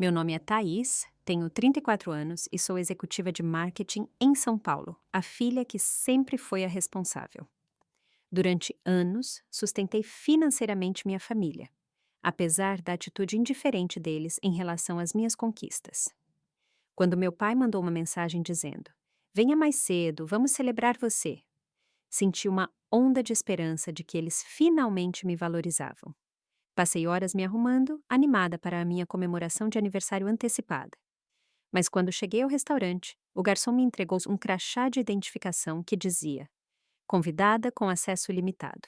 Meu nome é Thaís, tenho 34 anos e sou executiva de marketing em São Paulo, a filha que sempre foi a responsável. Durante anos, sustentei financeiramente minha família, apesar da atitude indiferente deles em relação às minhas conquistas. Quando meu pai mandou uma mensagem dizendo: "Venha mais cedo, vamos celebrar você", senti uma onda de esperança de que eles finalmente me valorizavam. Passei horas me arrumando, animada para a minha comemoração de aniversário antecipada. Mas quando cheguei ao restaurante, o garçom me entregou um crachá de identificação que dizia: "Convidada com acesso limitado".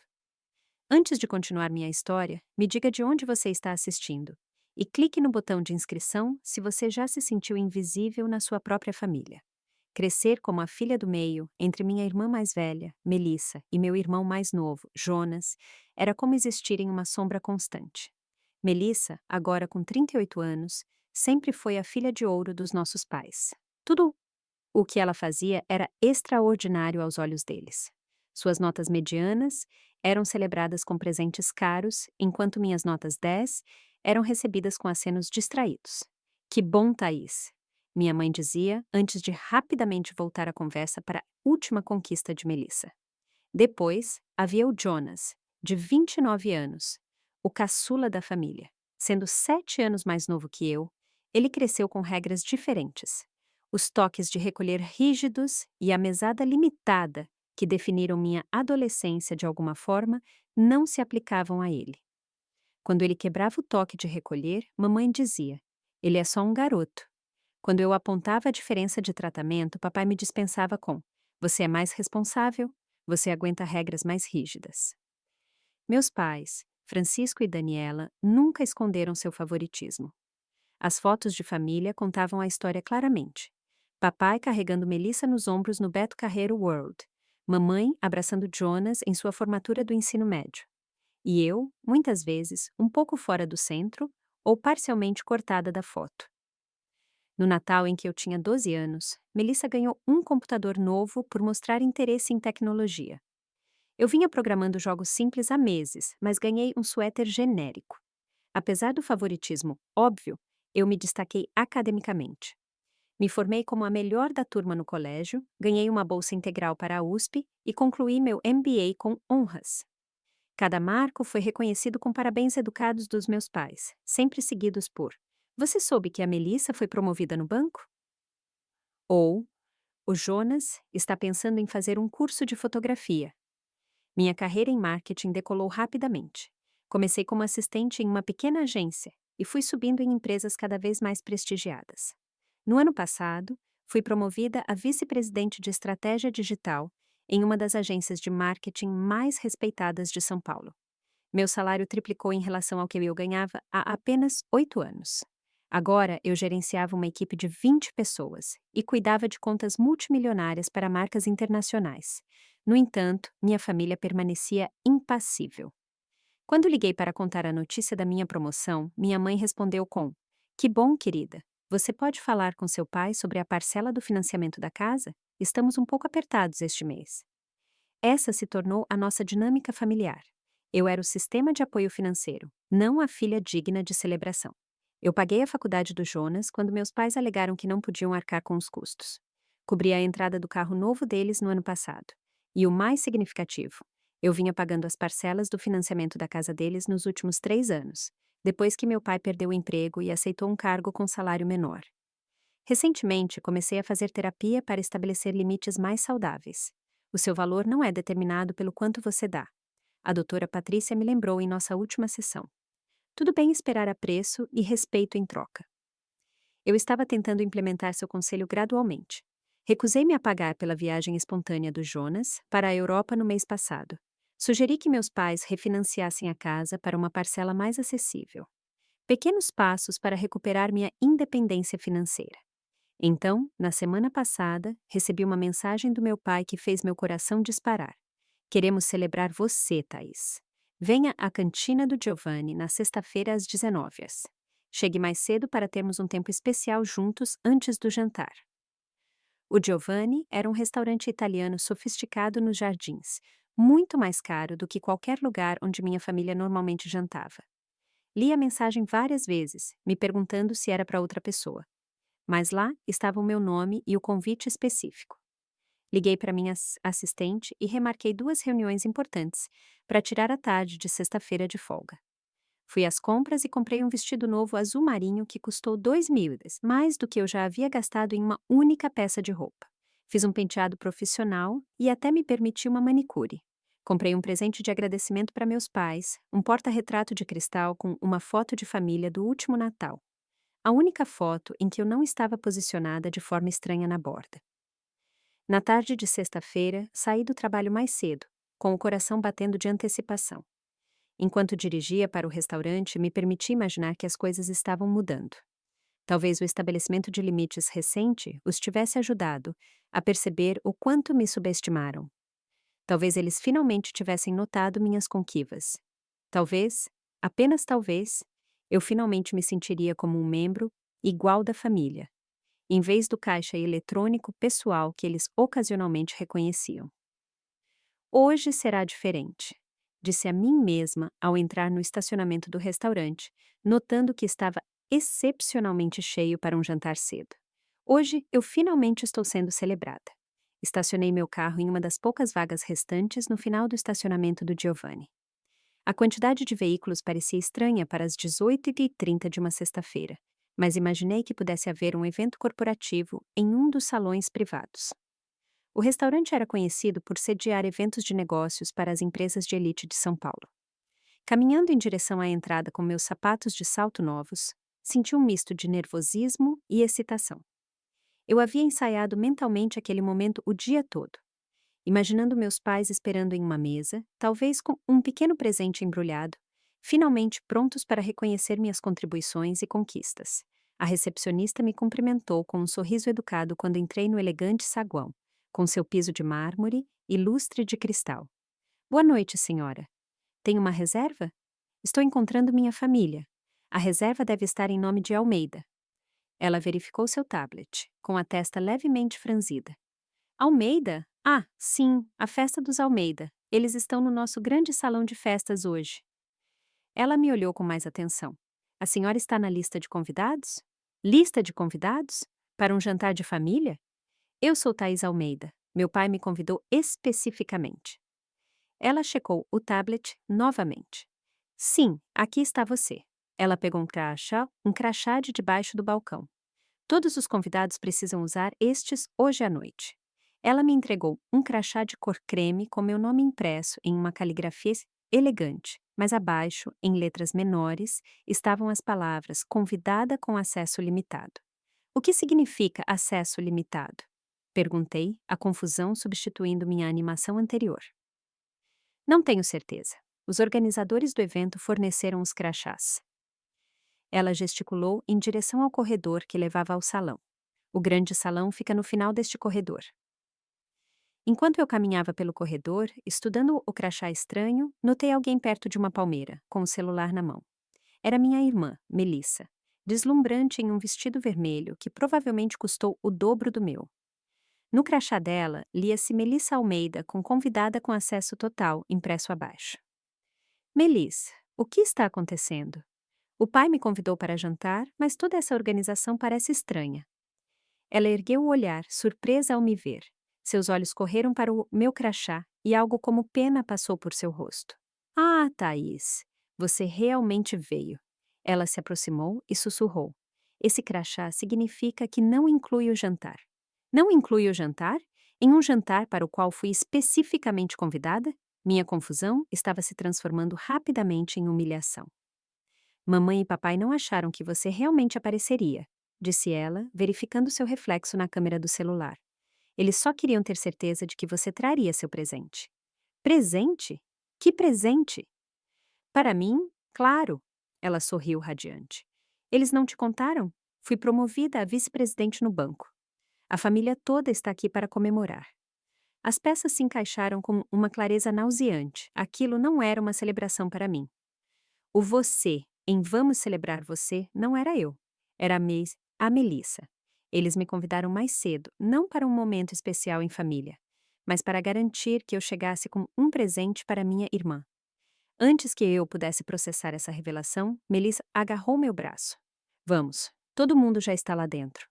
Antes de continuar minha história, me diga de onde você está assistindo e clique no botão de inscrição se você já se sentiu invisível na sua própria família. Crescer como a filha do meio, entre minha irmã mais velha, Melissa, e meu irmão mais novo, Jonas, era como existir em uma sombra constante. Melissa, agora com 38 anos, sempre foi a filha de ouro dos nossos pais. Tudo o que ela fazia era extraordinário aos olhos deles. Suas notas medianas eram celebradas com presentes caros, enquanto minhas notas 10 eram recebidas com acenos distraídos. "Que bom, Thaís", minha mãe dizia antes de rapidamente voltar a conversa para a última conquista de Melissa. Depois, havia o Jonas, de 29 anos, o caçula da família. Sendo 7 anos mais novo que eu, ele cresceu com regras diferentes. Os toques de recolher rígidos e a mesada limitada, que definiram minha adolescência de alguma forma, não se aplicavam a ele. Quando ele quebrava o toque de recolher, mamãe dizia: "Ele é só um garoto". Quando eu apontava a diferença de tratamento, papai me dispensava com: "Você é mais responsável, você aguenta regras mais rígidas". Meus pais, Francisco e Daniela, nunca esconderam seu favoritismo. As fotos de família contavam a história claramente. Papai carregando Melissa nos ombros no Beto Carreiro World. Mamãe abraçando Jonas em sua formatura do ensino médio. E eu, muitas vezes, um pouco fora do centro ou parcialmente cortada da foto. No Natal em que eu tinha 12 anos, Melissa ganhou um computador novo por mostrar interesse em tecnologia. Eu vinha programando jogos simples há meses, mas ganhei um suéter genérico. Apesar do favoritismo óbvio, eu me destaquei academicamente. Me formei como a melhor da turma no colégio, ganhei uma bolsa integral para a USP e concluí meu MBA com honras. Cada marco foi reconhecido com parabéns educados dos meus pais, sempre seguidos por: "Você soube que a Melissa foi promovida no banco?" Ou: "O Jonas está pensando em fazer um curso de fotografia". Minha carreira em marketing decolou rapidamente. Comecei como assistente em uma pequena agência e fui subindo em empresas cada vez mais prestigiadas. No ano passado, fui promovida a vice-presidente de estratégia digital em uma das agências de marketing mais respeitadas de São Paulo. Meu salário triplicou em relação ao que eu ganhava há apenas 8 anos. Agora eu gerenciava uma equipe de 20 pessoas e cuidava de contas multimilionárias para marcas internacionais. No entanto, minha família permanecia impassível. Quando liguei para contar a notícia da minha promoção, minha mãe respondeu com: "Que bom, querida. Você pode falar com seu pai sobre a parcela do financiamento da casa? Estamos um pouco apertados este mês." Essa se tornou a nossa dinâmica familiar. Eu era o sistema de apoio financeiro, não a filha digna de celebração. Eu paguei a faculdade do Jonas quando meus pais alegaram que não podiam arcar com os custos. Cobri a entrada do carro novo deles no ano passado. E o mais significativo, eu vinha pagando as parcelas do financiamento da casa deles nos últimos 3 anos, depois que meu pai perdeu o emprego e aceitou um cargo com salário menor. Recentemente, comecei a fazer terapia para estabelecer limites mais saudáveis. O seu valor não é determinado pelo quanto você dá. A doutora Patrícia me lembrou em nossa última sessão. Tudo bem esperar apreço e respeito em troca. Eu estava tentando implementar seu conselho gradualmente. Recusei-me a pagar pela viagem espontânea do Jonas para a Europa no mês passado. Sugeri que meus pais refinanciassem a casa para uma parcela mais acessível. Pequenos passos para recuperar minha independência financeira. Então, na semana passada, recebi uma mensagem do meu pai que fez meu coração disparar. "Queremos celebrar você, Thaís. Venha à cantina do Giovanni na sexta-feira às 19 horas. Chegue mais cedo para termos um tempo especial juntos antes do jantar." O Giovanni era um restaurante italiano sofisticado nos Jardins, muito mais caro do que qualquer lugar onde minha família normalmente jantava. Li a mensagem várias vezes, me perguntando se era para outra pessoa. Mas lá estava o meu nome e o convite específico. Liguei para minha assistente e remarquei 2 reuniões importantes para tirar a tarde de sexta-feira de folga. Fui às compras e comprei um vestido novo azul marinho que custou 2 libras, mais do que eu já havia gastado em uma única peça de roupa. Fiz um penteado profissional e até me permiti uma manicure. Comprei um presente de agradecimento para meus pais, um porta-retrato de cristal com uma foto de família do último Natal. A única foto em que eu não estava posicionada de forma estranha na borda. Na tarde de sexta-feira, saí do trabalho mais cedo, com o coração batendo de antecipação. Enquanto dirigia para o restaurante, me permiti imaginar que as coisas estavam mudando. Talvez o estabelecimento de limites recente os tivesse ajudado a perceber o quanto me subestimaram. Talvez eles finalmente tivessem notado minhas conquivas. Talvez, apenas talvez, eu finalmente me sentiria como um membro igual da família, em vez do caixa eletrônico pessoal que eles ocasionalmente reconheciam. Hoje será diferente, disse a mim mesma ao entrar no estacionamento do restaurante, notando que estava excepcionalmente cheio para um jantar cedo. Hoje eu finalmente estou sendo celebrada. Estacionei meu carro em uma das poucas vagas restantes no final do estacionamento do Giovanni. A quantidade de veículos parecia estranha para as 18h30 de uma sexta-feira, mas imaginei que pudesse haver um evento corporativo em um dos salões privados. O restaurante era conhecido por sediar eventos de negócios para as empresas de elite de São Paulo. Caminhando em direção à entrada com meus sapatos de salto novos, senti um misto de nervosismo e excitação. Eu havia ensaiado mentalmente aquele momento o dia todo, imaginando meus pais esperando em uma mesa, talvez com um pequeno presente embrulhado, finalmente prontos para reconhecer minhas contribuições e conquistas. A recepcionista me cumprimentou com um sorriso educado quando entrei no elegante saguão, com seu piso de mármore e lustre de cristal. Boa noite, senhora. Tem uma reserva? Estou encontrando minha família. A reserva deve estar em nome de Almeida. Ela verificou seu tablet, com a testa levemente franzida. Almeida? Ah, sim, a festa dos Almeida. Eles estão no nosso grande salão de festas hoje. Ela me olhou com mais atenção. A senhora está na lista de convidados? Lista de convidados? Para um jantar de família? Eu sou Thaís Almeida. Meu pai me convidou especificamente. Ela checou o tablet novamente. Sim, aqui está você. Ela pegou um crachá de debaixo do balcão. Todos os convidados precisam usar estes hoje à noite. Ela me entregou um crachá de cor creme com meu nome impresso em uma caligrafia elegante, mas abaixo, em letras menores, estavam as palavras convidada com acesso limitado. O que significa acesso limitado? Perguntei, a confusão substituindo minha animação anterior. Não tenho certeza. Os organizadores do evento forneceram os crachás. Ela gesticulou em direção ao corredor que levava ao salão. O grande salão fica no final deste corredor. Enquanto eu caminhava pelo corredor, estudando o crachá estranho, notei alguém perto de uma palmeira, com o celular na mão. Era minha irmã, Melissa, deslumbrante em um vestido vermelho que provavelmente custou o dobro do meu. No crachá dela, lia-se Melissa Almeida com convidada com acesso total, impresso abaixo. Melissa, o que está acontecendo? O pai me convidou para jantar, mas toda essa organização parece estranha. Ela ergueu o olhar, surpresa ao me ver. Seus olhos correram para o meu crachá e algo como pena passou por seu rosto. Ah, Thaís, você realmente veio. Ela se aproximou e sussurrou. Esse crachá significa que não inclui o jantar. Não inclui o jantar? Em um jantar para o qual fui especificamente convidada? Minha confusão estava se transformando rapidamente em humilhação. Mamãe e papai não acharam que você realmente apareceria, disse ela, verificando seu reflexo na câmera do celular. Eles só queriam ter certeza de que você traria seu presente. Presente? Que presente? Para mim, claro. Ela sorriu radiante. Eles não te contaram? Fui promovida a vice-presidente no banco. A família toda está aqui para comemorar. As peças se encaixaram com uma clareza nauseante. Aquilo não era uma celebração para mim. O você, em Vamos Celebrar Você, não era eu. Era a Melissa. Eles me convidaram mais cedo, não para um momento especial em família, mas para garantir que eu chegasse com um presente para minha irmã. Antes que eu pudesse processar essa revelação, Melissa agarrou meu braço. Vamos, todo mundo já está lá dentro.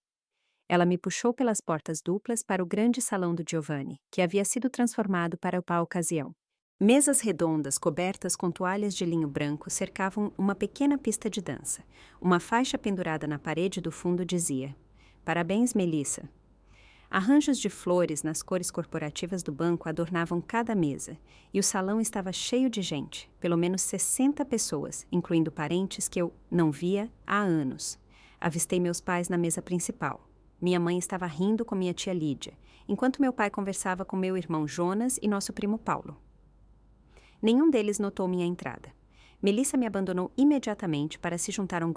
Ela me puxou pelas portas duplas para o grande salão do Giovanni, que havia sido transformado para a ocasião. Mesas redondas cobertas com toalhas de linho branco cercavam uma pequena pista de dança. Uma faixa pendurada na parede do fundo dizia: Parabéns, Melissa. Arranjos de flores nas cores corporativas do banco adornavam cada mesa, e o salão estava cheio de gente, pelo menos 60 pessoas, incluindo parentes que eu não via há anos. Avistei meus pais na mesa principal. Minha mãe estava rindo com minha tia Lídia, enquanto meu pai conversava com meu irmão Jonas e nosso primo Paulo. Nenhum deles notou minha entrada. Melissa me abandonou imediatamente para se juntar a um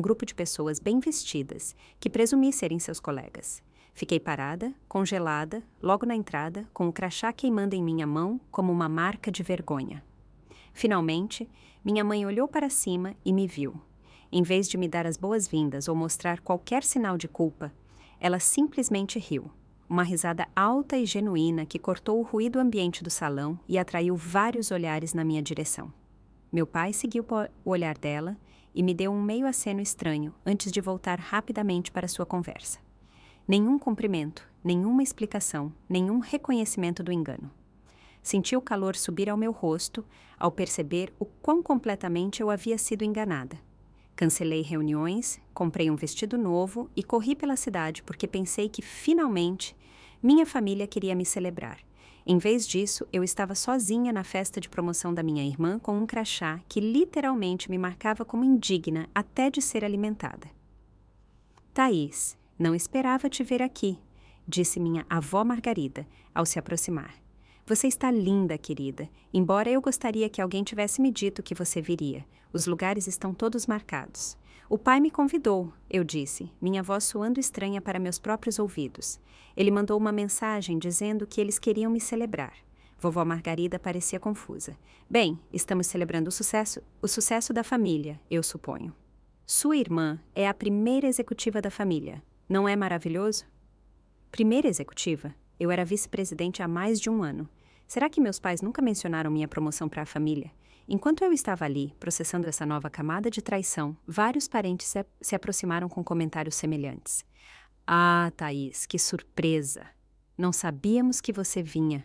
grupo de pessoas bem vestidas, que presumi serem seus colegas. Fiquei parada, congelada, logo na entrada, com o crachá queimando em minha mão como uma marca de vergonha. Finalmente, minha mãe olhou para cima e me viu. Em vez de me dar as boas-vindas ou mostrar qualquer sinal de culpa, ela simplesmente riu. Uma risada alta e genuína que cortou o ruído ambiente do salão e atraiu vários olhares na minha direção. Meu pai seguiu o olhar dela e me deu um meio aceno estranho antes de voltar rapidamente para sua conversa. Nenhum cumprimento, nenhuma explicação, nenhum reconhecimento do engano. Senti o calor subir ao meu rosto ao perceber o quão completamente eu havia sido enganada. Cancelei reuniões, comprei um vestido novo e corri pela cidade porque pensei que, finalmente, minha família queria me celebrar. Em vez disso, eu estava sozinha na festa de promoção da minha irmã com um crachá que literalmente me marcava como indigna até de ser alimentada. Thaís, não esperava te ver aqui, disse minha avó Margarida, ao se aproximar. Você está linda, querida, embora eu gostaria que alguém tivesse me dito que você viria. Os lugares estão todos marcados. O pai me convidou, eu disse, minha voz soando estranha para meus próprios ouvidos. Ele mandou uma mensagem dizendo que eles queriam me celebrar. Vovó Margarida parecia confusa. Bem, estamos celebrando o sucesso da família, eu suponho. Sua irmã é a primeira executiva da família. Não é maravilhoso? Primeira executiva? Eu era vice-presidente há mais de um ano. Será que meus pais nunca mencionaram minha promoção para a família? Enquanto eu estava ali, processando essa nova camada de traição, vários parentes se aproximaram com comentários semelhantes. Ah, Thaís, que surpresa! Não sabíamos que você vinha.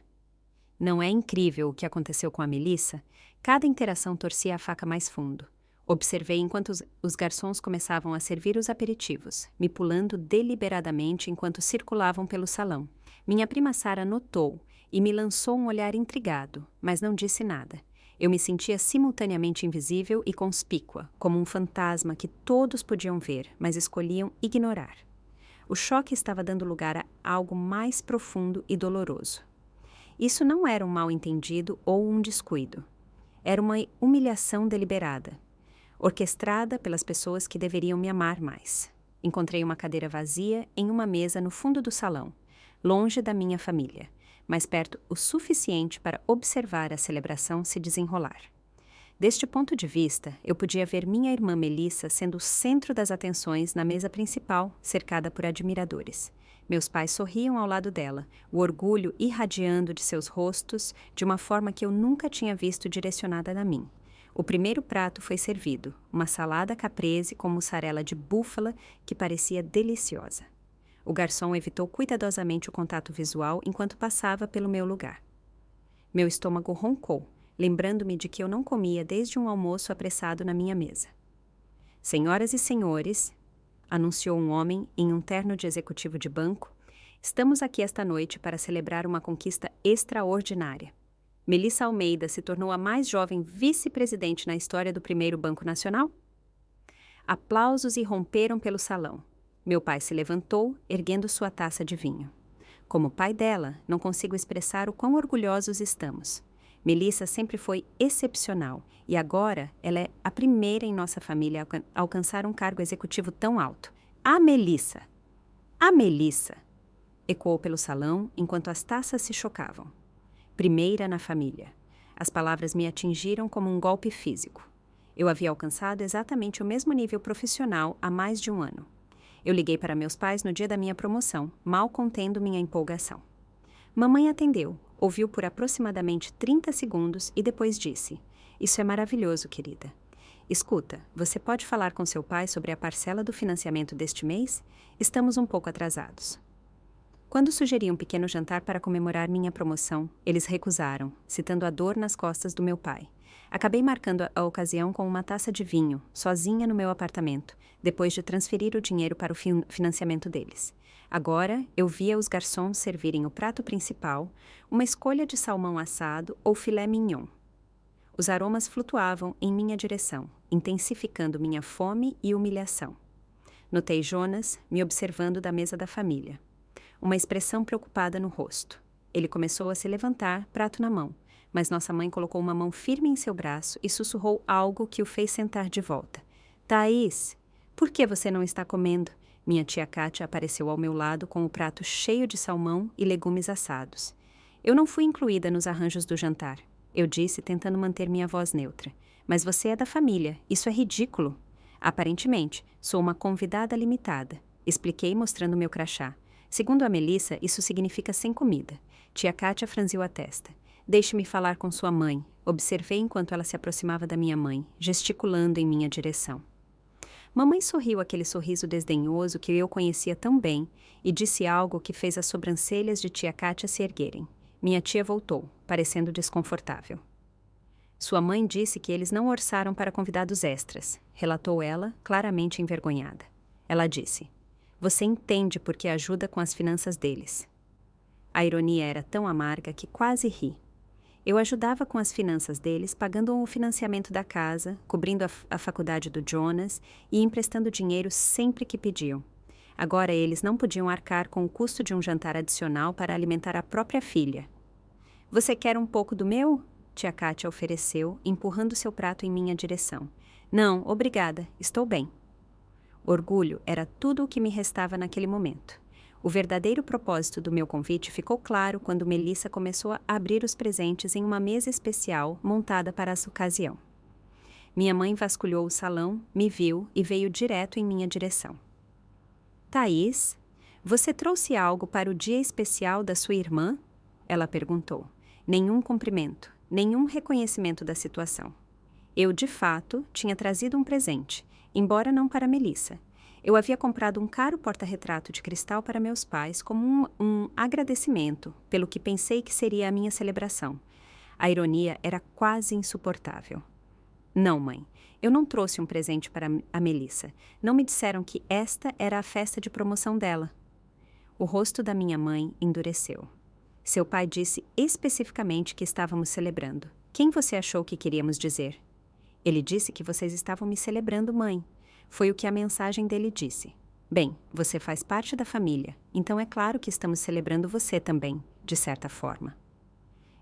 Não é incrível o que aconteceu com a Melissa? Cada interação torcia a faca mais fundo. Observei enquanto os garçons começavam a servir os aperitivos, me pulando deliberadamente enquanto circulavam pelo salão. Minha prima Sara notou e me lançou um olhar intrigado, mas não disse nada. Eu me sentia simultaneamente invisível e conspícua, como um fantasma que todos podiam ver, mas escolhiam ignorar. O choque estava dando lugar a algo mais profundo e doloroso. Isso não era um mal-entendido ou um descuido. Era uma humilhação deliberada, orquestrada pelas pessoas que deveriam me amar mais. Encontrei uma cadeira vazia em uma mesa no fundo do salão, longe da minha família, mas perto o suficiente para observar a celebração se desenrolar. Deste ponto de vista, eu podia ver minha irmã Melissa sendo o centro das atenções na mesa principal, cercada por admiradores. Meus pais sorriam ao lado dela, o orgulho irradiando de seus rostos de uma forma que eu nunca tinha visto direcionada a mim. O primeiro prato foi servido, uma salada caprese com mussarela de búfala que parecia deliciosa. O garçom evitou cuidadosamente o contato visual enquanto passava pelo meu lugar. Meu estômago roncou, lembrando-me de que eu não comia desde um almoço apressado na minha mesa. Senhoras e senhores, anunciou um homem em um terno de executivo de banco, estamos aqui esta noite para celebrar uma conquista extraordinária. Melissa Almeida se tornou a mais jovem vice-presidente na história do primeiro Banco Nacional? Aplausos irromperam pelo salão. Meu pai se levantou, erguendo sua taça de vinho. Como pai dela, não consigo expressar o quão orgulhosos estamos. Melissa sempre foi excepcional e agora ela é a primeira em nossa família a alcançar um cargo executivo tão alto. A Melissa! A Melissa! Ecoou pelo salão enquanto as taças se chocavam. Primeira na família. As palavras me atingiram como um golpe físico. Eu havia alcançado exatamente o mesmo nível profissional há mais de um ano. Eu liguei para meus pais no dia da minha promoção, mal contendo minha empolgação. Mamãe atendeu, ouviu por aproximadamente 30 segundos e depois disse: Isso é maravilhoso, querida. Escuta, você pode falar com seu pai sobre a parcela do financiamento deste mês? Estamos um pouco atrasados. Quando sugeri um pequeno jantar para comemorar minha promoção, eles recusaram, citando a dor nas costas do meu pai. Acabei marcando a ocasião com uma taça de vinho, sozinha no meu apartamento, depois de transferir o dinheiro para o financiamento deles. Agora, eu via os garçons servirem o prato principal, uma escolha de salmão assado ou filé mignon. Os aromas flutuavam em minha direção, intensificando minha fome e humilhação. Notei Jonas me observando da mesa da família. Uma expressão preocupada no rosto. Ele começou a se levantar, prato na mão, mas nossa mãe colocou uma mão firme em seu braço e sussurrou algo que o fez sentar de volta. Thaís, por que você não está comendo? Minha tia Kátia apareceu ao meu lado com o prato cheio de salmão e legumes assados. Eu não fui incluída nos arranjos do jantar, eu disse, tentando manter minha voz neutra. Mas você é da família, isso é ridículo. Aparentemente, sou uma convidada limitada, expliquei mostrando meu crachá. Segundo a Melissa, isso significa sem comida. Tia Kátia franziu a testa. Deixe-me falar com sua mãe. Observei enquanto ela se aproximava da minha mãe, gesticulando em minha direção. Mamãe sorriu aquele sorriso desdenhoso que eu conhecia tão bem e disse algo que fez as sobrancelhas de tia Kátia se erguerem. Minha tia voltou, parecendo desconfortável. Sua mãe disse que eles não orçaram para convidados extras, relatou ela, claramente envergonhada. Ela disse: você entende porque ajuda com as finanças deles. A ironia era tão amarga que quase ri. Eu ajudava com as finanças deles, pagando o financiamento da casa, cobrindo a faculdade do Jonas e emprestando dinheiro sempre que pediam. Agora eles não podiam arcar com o custo de um jantar adicional para alimentar a própria filha. Você quer um pouco do meu? Tia Kátia ofereceu, empurrando seu prato em minha direção. Não, obrigada, estou bem. Orgulho era tudo o que me restava naquele momento. O verdadeiro propósito do meu convite ficou claro quando Melissa começou a abrir os presentes em uma mesa especial montada para essa ocasião. Minha mãe vasculhou o salão, me viu e veio direto em minha direção. Thaís, você trouxe algo para o dia especial da sua irmã? Ela perguntou. Nenhum cumprimento, nenhum reconhecimento da situação. Eu, de fato, tinha trazido um presente, embora não para Melissa. Eu havia comprado um caro porta-retrato de cristal para meus pais como um agradecimento pelo que pensei que seria a minha celebração. A ironia era quase insuportável. Não, mãe, eu não trouxe um presente para a Melissa. Não me disseram que esta era a festa de promoção dela. O rosto da minha mãe endureceu. Seu pai disse especificamente que estávamos celebrando. Quem você achou que queríamos dizer? Ele disse que vocês estavam me celebrando, mãe. Foi o que a mensagem dele disse. Bem, você faz parte da família, então é claro que estamos celebrando você também, de certa forma.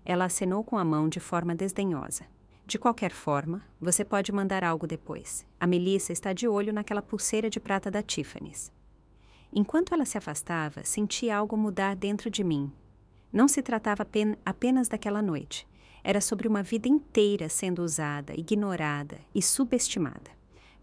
Ela acenou com a mão de forma desdenhosa. De qualquer forma, você pode mandar algo depois. A Melissa está de olho naquela pulseira de prata da Tiffany's. Enquanto ela se afastava, senti algo mudar dentro de mim. Não se tratava apenas daquela noite. Era sobre uma vida inteira sendo usada, ignorada e subestimada.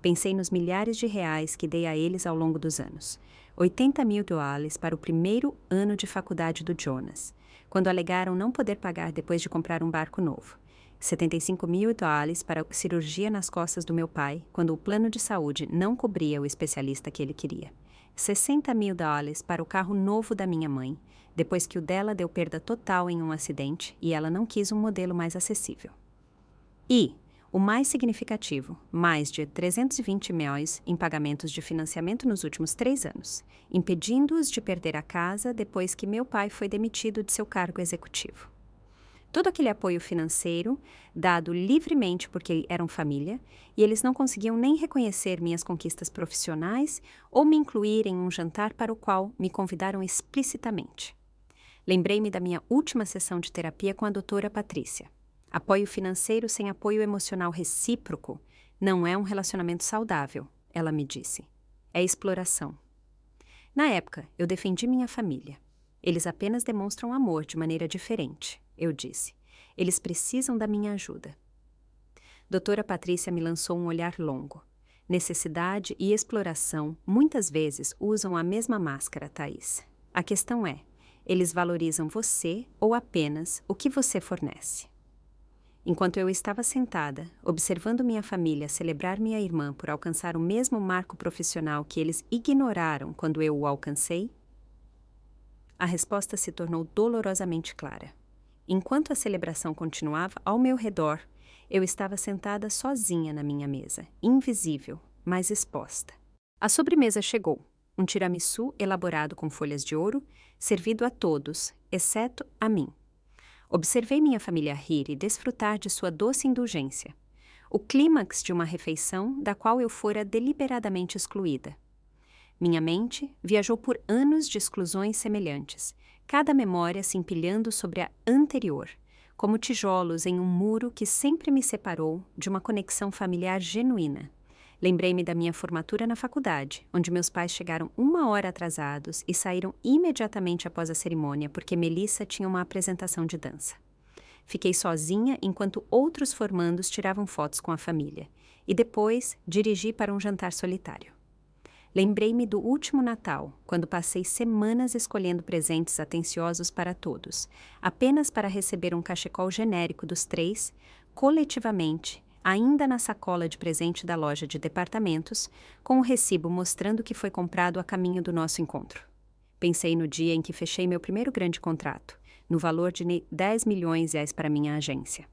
Pensei nos milhares de reais que dei a eles ao longo dos anos. $80.000 para o primeiro ano de faculdade do Jonas, quando alegaram não poder pagar depois de comprar um barco novo. $75.000 para a cirurgia nas costas do meu pai, quando o plano de saúde não cobria o especialista que ele queria. $60.000 para o carro novo da minha mãe, depois que o dela deu perda total em um acidente e ela não quis um modelo mais acessível. E, o mais significativo, mais de $320.000 em pagamentos de financiamento nos últimos 3 anos, impedindo-os de perder a casa depois que meu pai foi demitido de seu cargo executivo. Todo aquele apoio financeiro, dado livremente porque eram família, e eles não conseguiam nem reconhecer minhas conquistas profissionais ou me incluir em um jantar para o qual me convidaram explicitamente. Lembrei-me da minha última sessão de terapia com a doutora Patrícia. Apoio financeiro sem apoio emocional recíproco não é um relacionamento saudável, ela me disse. É exploração. Na época, eu defendi minha família. Eles apenas demonstram amor de maneira diferente, eu disse. Eles precisam da minha ajuda. Doutora Patrícia me lançou um olhar longo. Necessidade e exploração muitas vezes usam a mesma máscara, Thaís. A questão é, eles valorizam você ou apenas o que você fornece? Enquanto eu estava sentada, observando minha família celebrar minha irmã por alcançar o mesmo marco profissional que eles ignoraram quando eu o alcancei, a resposta se tornou dolorosamente clara. Enquanto a celebração continuava ao meu redor, eu estava sentada sozinha na minha mesa, invisível, mas exposta. A sobremesa chegou, um tiramisu elaborado com folhas de ouro, servido a todos, exceto a mim. Observei minha família rir e desfrutar de sua doce indulgência, o clímax de uma refeição da qual eu fora deliberadamente excluída. Minha mente viajou por anos de exclusões semelhantes, cada memória se empilhando sobre a anterior, como tijolos em um muro que sempre me separou de uma conexão familiar genuína. Lembrei-me da minha formatura na faculdade, onde meus pais chegaram 1 hora atrasados e saíram imediatamente após a cerimônia porque Melissa tinha uma apresentação de dança. Fiquei sozinha enquanto outros formandos tiravam fotos com a família, e depois dirigi para um jantar solitário. Lembrei-me do último Natal, quando passei semanas escolhendo presentes atenciosos para todos, apenas para receber um cachecol genérico dos 3, coletivamente, ainda na sacola de presente da loja de departamentos, com o recibo mostrando que foi comprado a caminho do nosso encontro. Pensei no dia em que fechei meu primeiro grande contrato, no valor de R$ 10 milhões para minha agência.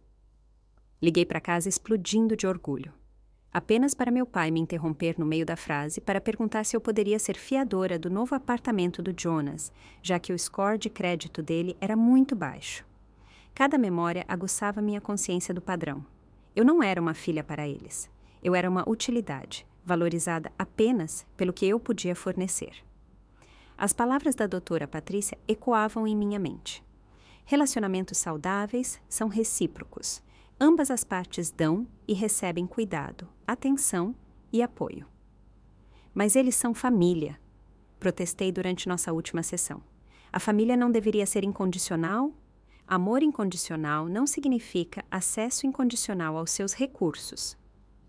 Liguei para casa explodindo de orgulho. Apenas para meu pai me interromper no meio da frase para perguntar se eu poderia ser fiadora do novo apartamento do Jonas, já que o score de crédito dele era muito baixo. Cada memória aguçava minha consciência do padrão. Eu não era uma filha para eles. Eu era uma utilidade, valorizada apenas pelo que eu podia fornecer. As palavras da doutora Patrícia ecoavam em minha mente. Relacionamentos saudáveis são recíprocos. Ambas as partes dão e recebem cuidado, atenção e apoio. Mas eles são família, protestei durante nossa última sessão. A família não deveria ser incondicional? Amor incondicional não significa acesso incondicional aos seus recursos.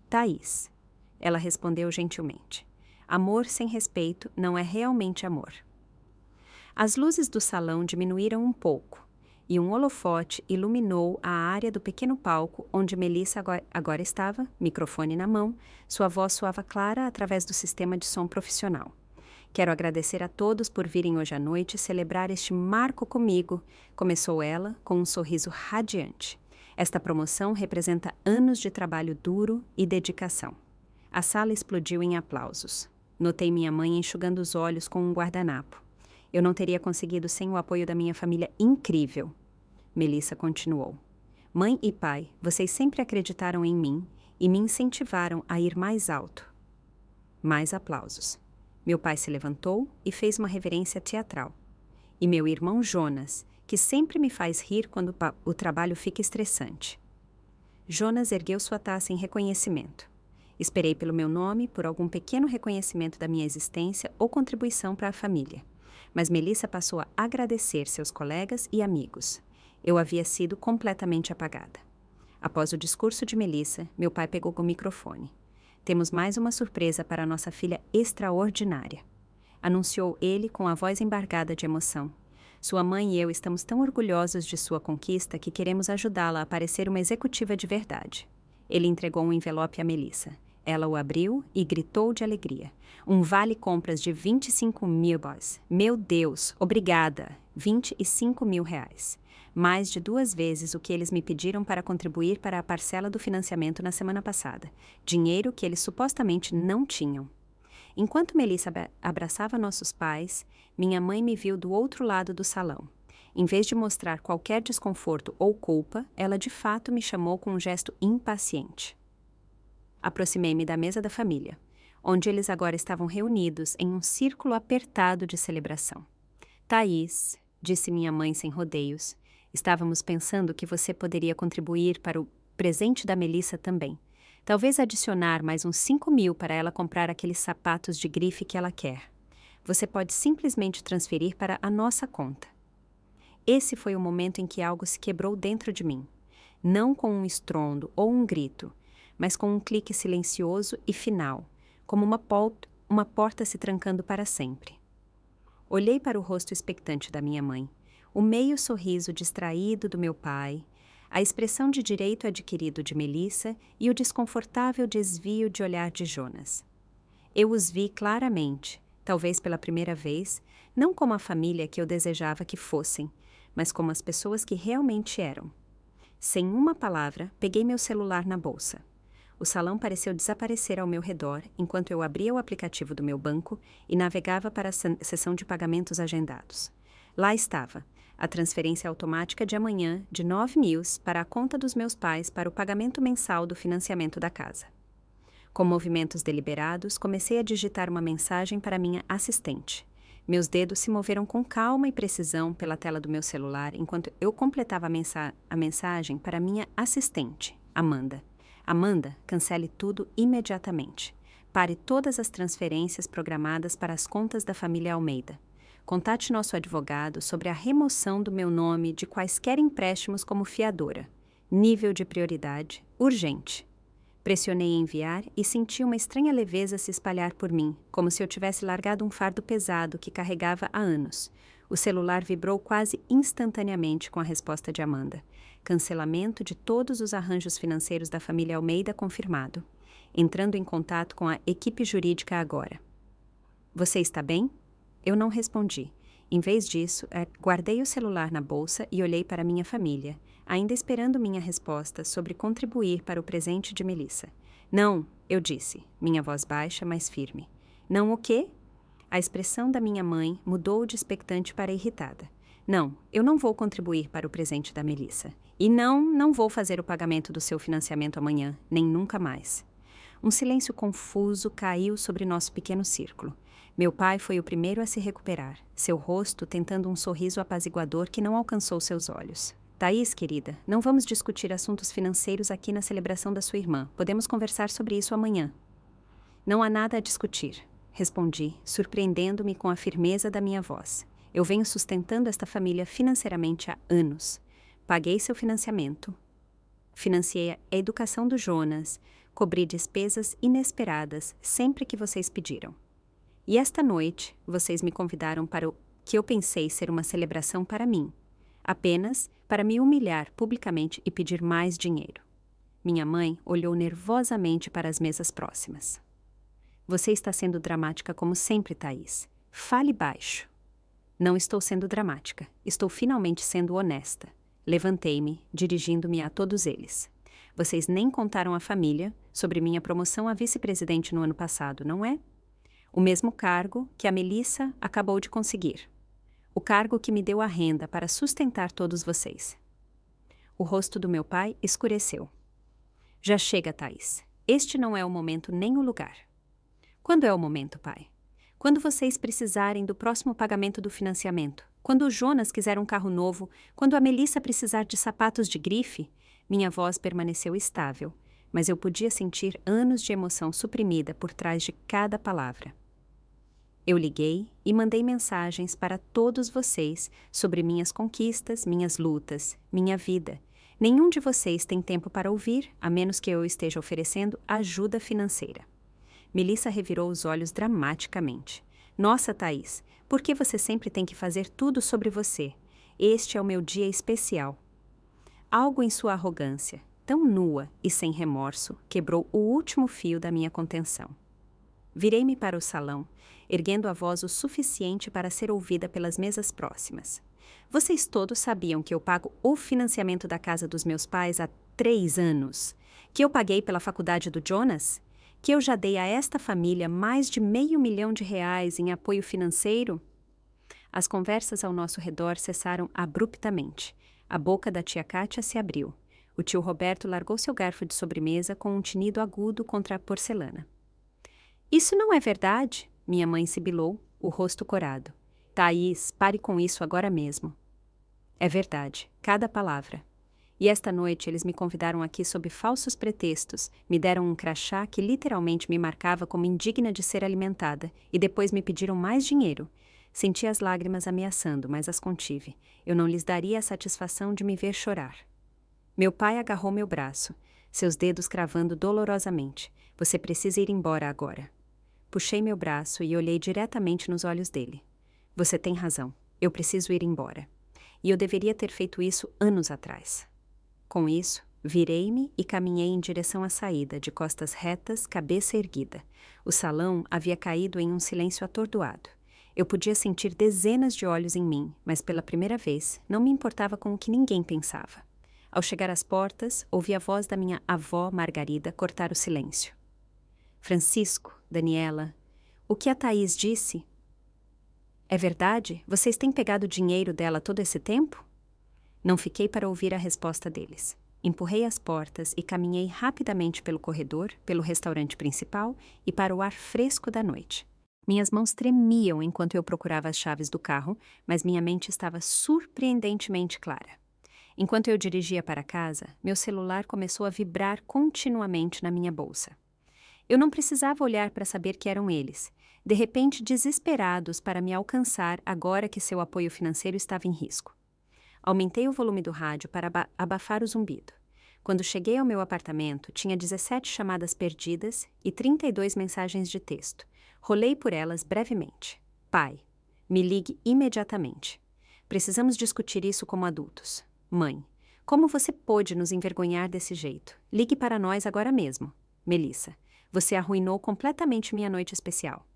Thaís. Ela respondeu gentilmente. Amor sem respeito não é realmente amor. As luzes do salão diminuíram um pouco, e um holofote iluminou a área do pequeno palco onde Melissa agora estava, microfone na mão, sua voz soava clara através do sistema de som profissional. Quero agradecer a todos por virem hoje à noite celebrar este marco comigo, começou ela com um sorriso radiante. Esta promoção representa anos de trabalho duro e dedicação. A sala explodiu em aplausos. Notei minha mãe enxugando os olhos com um guardanapo. Eu não teria conseguido sem o apoio da minha família incrível. Melissa continuou. Mãe e pai, vocês sempre acreditaram em mim e me incentivaram a ir mais alto. Mais aplausos. Meu pai se levantou e fez uma reverência teatral. E meu irmão Jonas, que sempre me faz rir quando o trabalho fica estressante. Jonas ergueu sua taça em reconhecimento. Esperei pelo meu nome por algum pequeno reconhecimento da minha existência ou contribuição para a família. Mas Melissa passou a agradecer seus colegas e amigos. Eu havia sido completamente apagada. Após o discurso de Melissa, meu pai pegou o microfone. Temos mais uma surpresa para nossa filha extraordinária, anunciou ele com a voz embargada de emoção. Sua mãe e eu estamos tão orgulhosos de sua conquista que queremos ajudá-la a parecer uma executiva de verdade. Ele entregou um envelope a Melissa. Ela o abriu e gritou de alegria. Um vale-compras de 25 mil boys. Meu Deus, obrigada! 25 mil reais. Mais de 2 vezes o que eles me pediram para contribuir para a parcela do financiamento na semana passada. Dinheiro que eles supostamente não tinham. Enquanto Melissa abraçava nossos pais, minha mãe me viu do outro lado do salão. Em vez de mostrar qualquer desconforto ou culpa, ela de fato me chamou com um gesto impaciente. Aproximei-me da mesa da família, onde eles agora estavam reunidos em um círculo apertado de celebração. Thaís, disse minha mãe sem rodeios, estávamos pensando que você poderia contribuir para o presente da Melissa também. Talvez adicionar mais uns 5 mil para ela comprar aqueles sapatos de grife que ela quer. Você pode simplesmente transferir para a nossa conta. Esse foi o momento em que algo se quebrou dentro de mim. Não com um estrondo ou um grito, mas com um clique silencioso e final, como uma porta se trancando para sempre. Olhei para o rosto expectante da minha mãe, o meio sorriso distraído do meu pai, a expressão de direito adquirido de Melissa e o desconfortável desvio de olhar de Jonas. Eu os vi claramente, talvez pela primeira vez, não como a família que eu desejava que fossem, mas como as pessoas que realmente eram. Sem uma palavra, peguei meu celular na bolsa. O salão pareceu desaparecer ao meu redor enquanto eu abria o aplicativo do meu banco e navegava para a seção de pagamentos agendados. Lá estava, a transferência automática de amanhã de 9.000 para a conta dos meus pais para o pagamento mensal do financiamento da casa. Com movimentos deliberados, comecei a digitar uma mensagem para minha assistente. Meus dedos se moveram com calma e precisão pela tela do meu celular enquanto eu completava a mensagem para minha assistente, Amanda. Amanda, cancele tudo imediatamente. Pare todas as transferências programadas para as contas da família Almeida. Contate nosso advogado sobre a remoção do meu nome de quaisquer empréstimos como fiadora. Nível de prioridade, urgente. Pressionei enviar e senti uma estranha leveza se espalhar por mim, como se eu tivesse largado um fardo pesado que carregava há anos. O celular vibrou quase instantaneamente com a resposta de Amanda. Cancelamento de todos os arranjos financeiros da família Almeida confirmado. Entrando em contato com a equipe jurídica agora. Você está bem? Eu não respondi. Em vez disso, guardei o celular na bolsa e olhei para minha família, ainda esperando minha resposta sobre contribuir para o presente de Melissa. Não, eu disse, minha voz baixa, mas firme. Não o quê? A expressão da minha mãe mudou de expectante para irritada. Não, eu não vou contribuir para o presente da Melissa. E não vou fazer o pagamento do seu financiamento amanhã, nem nunca mais. Um silêncio confuso caiu sobre nosso pequeno círculo. Meu pai foi o primeiro a se recuperar, seu rosto tentando um sorriso apaziguador que não alcançou seus olhos. Thaís, querida, não vamos discutir assuntos financeiros aqui na celebração da sua irmã. Podemos conversar sobre isso amanhã. Não há nada a discutir, respondi, surpreendendo-me com a firmeza da minha voz. Eu venho sustentando esta família financeiramente há anos. Paguei seu financiamento. Financiei a educação do Jonas. Cobri despesas inesperadas sempre que vocês pediram. E esta noite, vocês me convidaram para o que eu pensei ser uma celebração para mim, apenas para me humilhar publicamente e pedir mais dinheiro. Minha mãe olhou nervosamente para as mesas próximas. Você está sendo dramática como sempre, Thaís. Fale baixo. Não estou sendo dramática. Estou finalmente sendo honesta. Levantei-me, dirigindo-me a todos eles. Vocês nem contaram à família sobre minha promoção a vice-presidente no ano passado, não é? O mesmo cargo que a Melissa acabou de conseguir. O cargo que me deu a renda para sustentar todos vocês. O rosto do meu pai escureceu. Já chega, Thaís. Este não é o momento nem o lugar. Quando é o momento, pai? Quando vocês precisarem do próximo pagamento do financiamento? Quando o Jonas quiser um carro novo? Quando a Melissa precisar de sapatos de grife? Minha voz permaneceu estável, mas eu podia sentir anos de emoção suprimida por trás de cada palavra. Eu liguei e mandei mensagens para todos vocês sobre minhas conquistas, minhas lutas, minha vida. Nenhum de vocês tem tempo para ouvir, a menos que eu esteja oferecendo ajuda financeira. Melissa revirou os olhos dramaticamente. Nossa, Thaís, por que você sempre tem que fazer tudo sobre você? Este é o meu dia especial. Algo em sua arrogância, tão nua e sem remorso, quebrou o último fio da minha contenção. Virei-me para o salão, erguendo a voz o suficiente para ser ouvida pelas mesas próximas. Vocês todos sabiam que eu pago o financiamento da casa dos meus pais há 3 anos? Que eu paguei pela faculdade do Jonas? Que eu já dei a esta família mais de R$500 mil em apoio financeiro? As conversas ao nosso redor cessaram abruptamente. A boca da tia Kátia se abriu. O tio Roberto largou seu garfo de sobremesa com um tinido agudo contra a porcelana. Isso não é verdade, minha mãe sibilou, o rosto corado. Thaís, pare com isso agora mesmo. É verdade, cada palavra. E esta noite eles me convidaram aqui sob falsos pretextos, me deram um crachá que literalmente me marcava como indigna de ser alimentada, e depois me pediram mais dinheiro. Senti as lágrimas ameaçando, mas as contive. Eu não lhes daria a satisfação de me ver chorar. Meu pai agarrou meu braço, seus dedos cravando dolorosamente. Você precisa ir embora agora. Puxei meu braço e olhei diretamente nos olhos dele. Você tem razão. Eu preciso ir embora. E eu deveria ter feito isso anos atrás. Com isso, virei-me e caminhei em direção à saída, de costas retas, cabeça erguida. O salão havia caído em um silêncio atordoado. Eu podia sentir dezenas de olhos em mim, mas pela primeira vez não me importava com o que ninguém pensava. Ao chegar às portas, ouvi a voz da minha avó Margarida cortar o silêncio. Francisco, Daniela, o que a Thaís disse? É verdade? Vocês têm pegado o dinheiro dela todo esse tempo? Não fiquei para ouvir a resposta deles. Empurrei as portas e caminhei rapidamente pelo corredor, pelo restaurante principal e para o ar fresco da noite. Minhas mãos tremiam enquanto eu procurava as chaves do carro, mas minha mente estava surpreendentemente clara. Enquanto eu dirigia para casa, meu celular começou a vibrar continuamente na minha bolsa. Eu não precisava olhar para saber que eram eles, de repente desesperados para me alcançar agora que seu apoio financeiro estava em risco. Aumentei o volume do rádio para abafar o zumbido. Quando cheguei ao meu apartamento, tinha 17 chamadas perdidas e 32 mensagens de texto. Rolei por elas brevemente. Pai, me ligue imediatamente. Precisamos discutir isso como adultos. Mãe, como você pôde nos envergonhar desse jeito? Ligue para nós agora mesmo. Melissa, você arruinou completamente minha noite especial.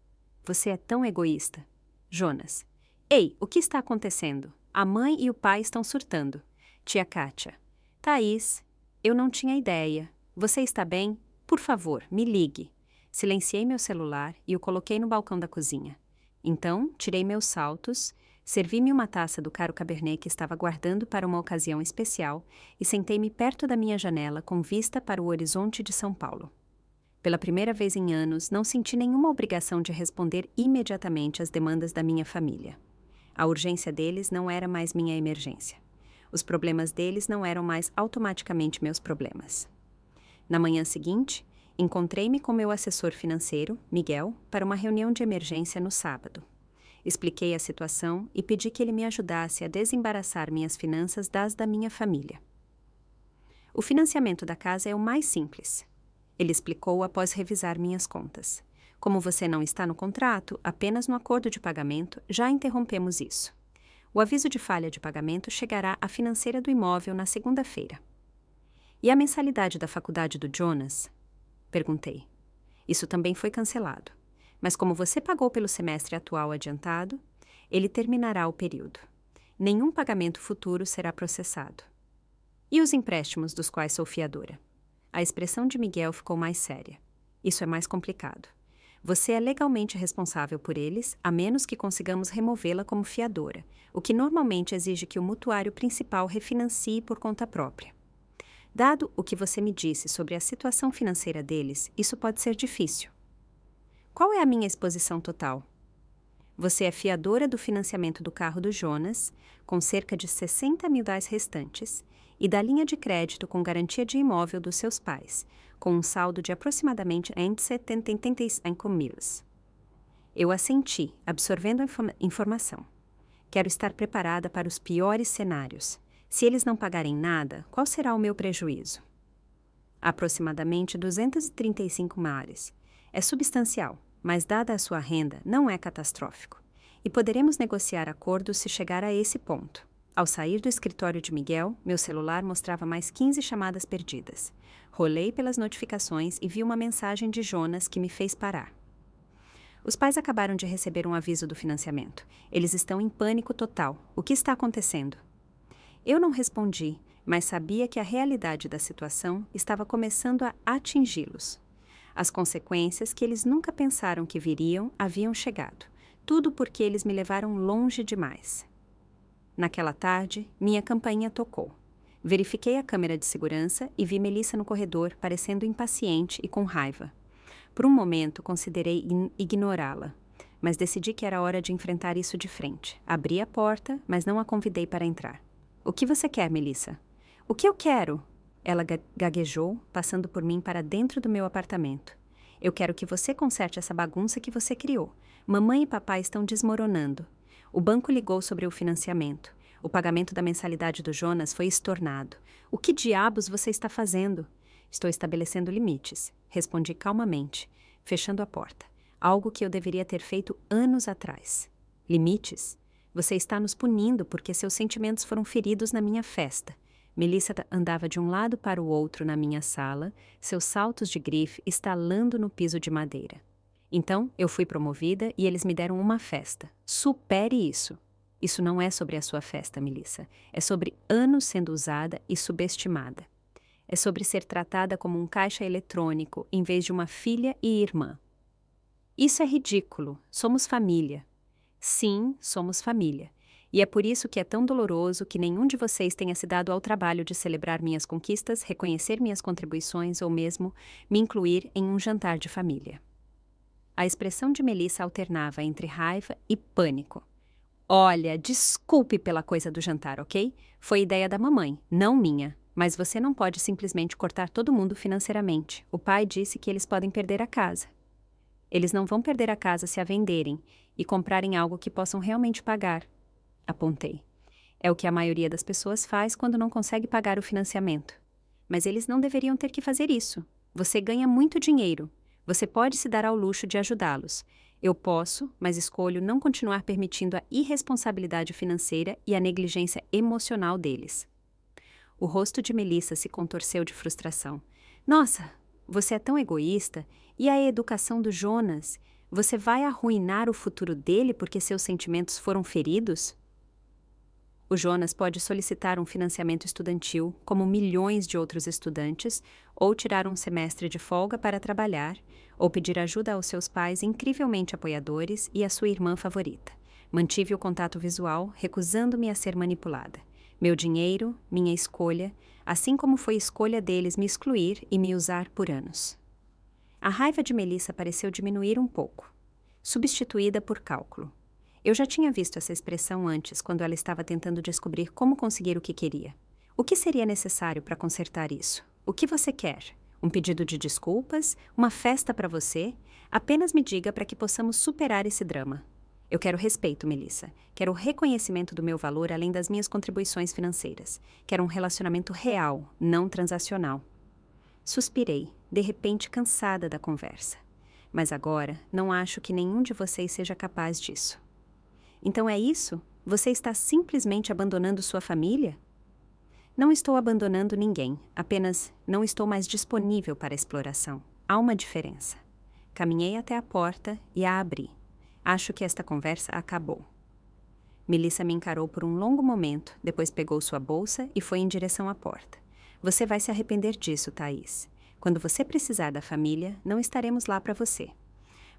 Você é tão egoísta. Jonas, ei, o que está acontecendo? A mãe e o pai estão surtando. Tia Kátia, Thaís, eu não tinha ideia. Você está bem? Por favor, me ligue. Silenciei meu celular e o coloquei no balcão da cozinha. Então, tirei meus saltos, servi-me uma taça do caro Cabernet que estava guardando para uma ocasião especial e sentei-me perto da minha janela com vista para o horizonte de São Paulo. Pela primeira vez em anos, não senti nenhuma obrigação de responder imediatamente às demandas da minha família. A urgência deles não era mais minha emergência. Os problemas deles não eram mais automaticamente meus problemas. Na manhã seguinte, encontrei-me com meu assessor financeiro, Miguel, para uma reunião de emergência no sábado. Expliquei a situação e pedi que ele me ajudasse a desembaraçar minhas finanças das da minha família. O financiamento da casa é o mais simples. Ele explicou após revisar minhas contas. Como você não está no contrato, apenas no acordo de pagamento, já interrompemos isso. O aviso de falha de pagamento chegará à financeira do imóvel na segunda-feira. E a mensalidade da faculdade do Jonas? Perguntei. Isso também foi cancelado. Mas como você pagou pelo semestre atual adiantado, ele terminará o período. Nenhum pagamento futuro será processado. E os empréstimos dos quais sou fiadora? A expressão de Miguel ficou mais séria. Isso é mais complicado. Você é legalmente responsável por eles, a menos que consigamos removê-la como fiadora, o que normalmente exige que o mutuário principal refinancie por conta própria. Dado o que você me disse sobre a situação financeira deles, isso pode ser difícil. Qual é a minha exposição total? Você é fiadora do financiamento do carro do Jonas, com cerca de R$60 mil restantes, e da linha de crédito com garantia de imóvel dos seus pais, com um saldo de aproximadamente R$75 mil. Eu assenti, absorvendo a informação. Quero estar preparada para os piores cenários. Se eles não pagarem nada, qual será o meu prejuízo? Aproximadamente 235 mares. É substancial, mas dada a sua renda, não é catastrófico. E poderemos negociar acordos se chegar a esse ponto. Ao sair do escritório de Miguel, meu celular mostrava mais 15 chamadas perdidas. Rolei pelas notificações e vi uma mensagem de Jonas que me fez parar. Os pais acabaram de receber um aviso do financiamento. Eles estão em pânico total. O que está acontecendo? Eu não respondi, mas sabia que a realidade da situação estava começando a atingi-los. As consequências que eles nunca pensaram que viriam haviam chegado. Tudo porque eles me levaram longe demais. Naquela tarde, minha campainha tocou. Verifiquei a câmera de segurança e vi Melissa no corredor, parecendo impaciente e com raiva. Por um momento, considerei ignorá-la, mas decidi que era hora de enfrentar isso de frente. Abri a porta, mas não a convidei para entrar. O que você quer, Melissa? O que eu quero? Ela gaguejou, passando por mim para dentro do meu apartamento. Eu quero que você conserte essa bagunça que você criou. Mamãe e papai estão desmoronando. O banco ligou sobre o financiamento. O pagamento da mensalidade do Jonas foi estornado. O que diabos você está fazendo? Estou estabelecendo limites, respondi calmamente, fechando a porta. Algo que eu deveria ter feito anos atrás. Limites? Você está nos punindo porque seus sentimentos foram feridos na minha festa. Melissa andava de um lado para o outro na minha sala, seus saltos de grife estalando no piso de madeira. Então, eu fui promovida e eles me deram uma festa. Supere isso. Isso não é sobre a sua festa, Melissa. É sobre anos sendo usada e subestimada. É sobre ser tratada como um caixa eletrônico em vez de uma filha e irmã. Isso é ridículo. Somos família. Sim, somos família. E é por isso que é tão doloroso que nenhum de vocês tenha se dado ao trabalho de celebrar minhas conquistas, reconhecer minhas contribuições ou mesmo me incluir em um jantar de família. A expressão de Melissa alternava entre raiva e pânico. Olha, desculpe pela coisa do jantar, ok? Foi ideia da mamãe, não minha. Mas você não pode simplesmente cortar todo mundo financeiramente. O pai disse que eles podem perder a casa. Eles não vão perder a casa se a venderem e comprarem algo que possam realmente pagar. Apontei. É o que a maioria das pessoas faz quando não consegue pagar o financiamento. Mas eles não deveriam ter que fazer isso. Você ganha muito dinheiro. Você pode se dar ao luxo de ajudá-los. Eu posso, mas escolho não continuar permitindo a irresponsabilidade financeira e a negligência emocional deles. O rosto de Melissa se contorceu de frustração. Nossa, você é tão egoísta. E a educação do Jonas? Você vai arruinar o futuro dele porque seus sentimentos foram feridos? O Jonas pode solicitar um financiamento estudantil, como milhões de outros estudantes, ou tirar um semestre de folga para trabalhar, ou pedir ajuda aos seus pais incrivelmente apoiadores e à sua irmã favorita. Mantive o contato visual, recusando-me a ser manipulada. Meu dinheiro, minha escolha, assim como foi escolha deles me excluir e me usar por anos. A raiva de Melissa pareceu diminuir um pouco, substituída por cálculo. Eu já tinha visto essa expressão antes, quando ela estava tentando descobrir como conseguir o que queria. O que seria necessário para consertar isso? O que você quer? Um pedido de desculpas? Uma festa para você? Apenas me diga para que possamos superar esse drama. Eu quero respeito, Melissa. Quero o reconhecimento do meu valor além das minhas contribuições financeiras. Quero um relacionamento real, não transacional. Suspirei, de repente cansada da conversa. Mas agora não acho que nenhum de vocês seja capaz disso. Então é isso? Você está simplesmente abandonando sua família? Não estou abandonando ninguém, apenas não estou mais disponível para a exploração. Há uma diferença. Caminhei até a porta e a abri. Acho que esta conversa acabou. Melissa me encarou por um longo momento, depois pegou sua bolsa e foi em direção à porta. Você vai se arrepender disso, Thaís. Quando você precisar da família, não estaremos lá para você.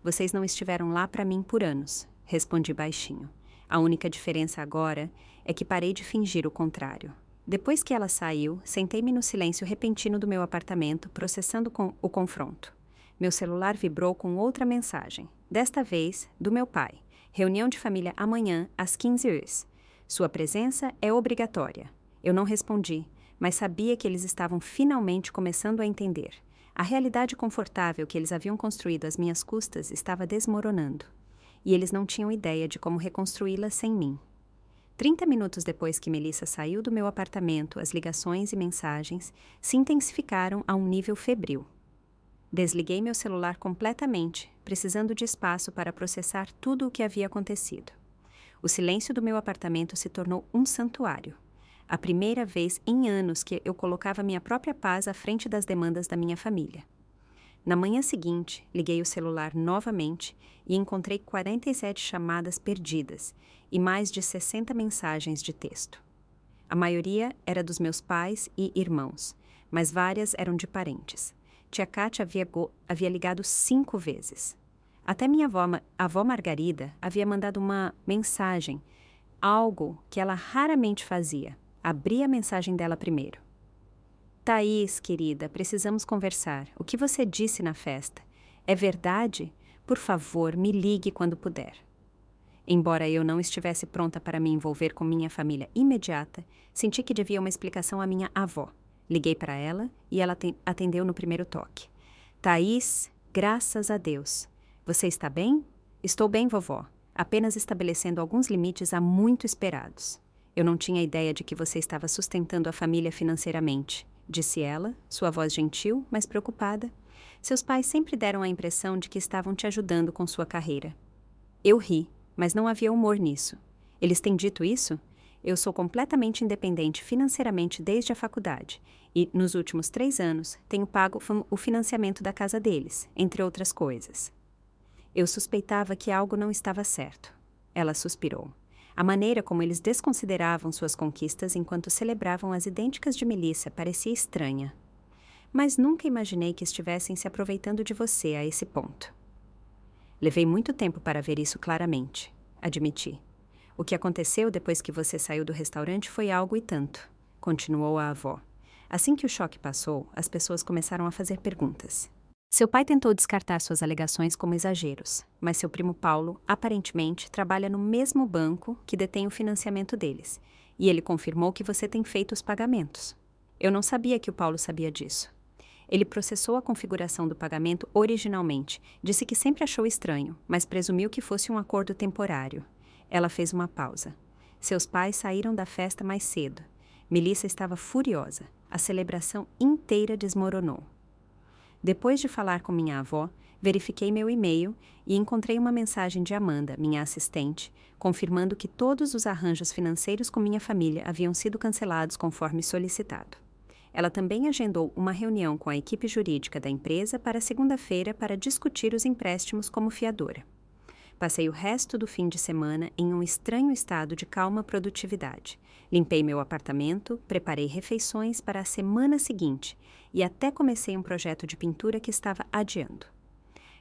Vocês não estiveram lá para mim por anos. Respondi baixinho. A única diferença agora é que parei de fingir o contrário. Depois que ela saiu, sentei-me no silêncio repentino do meu apartamento, processando o confronto. Meu celular vibrou com outra mensagem. Desta vez, do meu pai. Reunião de família amanhã, às 15 horas. Sua presença é obrigatória. Eu não respondi, mas sabia que eles estavam finalmente começando a entender. A realidade confortável que eles haviam construído às minhas custas estava desmoronando. E eles não tinham ideia de como reconstruí-la sem mim. 30 minutos depois que Melissa saiu do meu apartamento, as ligações e mensagens se intensificaram a um nível febril. Desliguei meu celular completamente, precisando de espaço para processar tudo o que havia acontecido. O silêncio do meu apartamento se tornou um santuário. A primeira vez em anos que eu colocava minha própria paz à frente das demandas da minha família. Na manhã seguinte, liguei o celular novamente e encontrei 47 chamadas perdidas e mais de 60 mensagens de texto. A maioria era dos meus pais e irmãos, mas várias eram de parentes. Tia Kátia havia ligado 5 vezes. Até minha avó Margarida havia mandado uma mensagem, algo que ela raramente fazia. Abri a mensagem dela primeiro. Thaís, querida, precisamos conversar. O que você disse na festa? É verdade? Por favor, me ligue quando puder. Embora eu não estivesse pronta para me envolver com minha família imediata, senti que devia uma explicação à minha avó. Liguei para ela e ela atendeu no primeiro toque. Thaís, graças a Deus. Você está bem? Estou bem, vovó. Apenas estabelecendo alguns limites há muito esperados. Eu não tinha ideia de que você estava sustentando a família financeiramente. Disse ela, sua voz gentil, mas preocupada. Seus pais sempre deram a impressão de que estavam te ajudando com sua carreira. Eu ri, mas não havia humor nisso. Eles têm dito isso? Eu sou completamente independente financeiramente desde a faculdade e, nos últimos 3 anos, tenho pago o financiamento da casa deles, entre outras coisas. Eu suspeitava que algo não estava certo. Ela suspirou. A maneira como eles desconsideravam suas conquistas enquanto celebravam as idênticas de Melissa parecia estranha. Mas nunca imaginei que estivessem se aproveitando de você a esse ponto. Levei muito tempo para ver isso claramente, admiti. O que aconteceu depois que você saiu do restaurante foi algo e tanto, continuou a avó. Assim que o choque passou, as pessoas começaram a fazer perguntas. Seu pai tentou descartar suas alegações como exageros, mas seu primo Paulo, aparentemente, trabalha no mesmo banco que detém o financiamento deles, e ele confirmou que você tem feito os pagamentos. Eu não sabia que o Paulo sabia disso. Ele processou a configuração do pagamento originalmente, disse que sempre achou estranho, mas presumiu que fosse um acordo temporário. Ela fez uma pausa. Seus pais saíram da festa mais cedo. Melissa estava furiosa. A celebração inteira desmoronou. Depois de falar com minha avó, verifiquei meu e-mail e encontrei uma mensagem de Amanda, minha assistente, confirmando que todos os arranjos financeiros com minha família haviam sido cancelados conforme solicitado. Ela também agendou uma reunião com a equipe jurídica da empresa para segunda-feira para discutir os empréstimos como fiadora. Passei o resto do fim de semana em um estranho estado de calma produtividade. Limpei meu apartamento, preparei refeições para a semana seguinte e até comecei um projeto de pintura que estava adiando.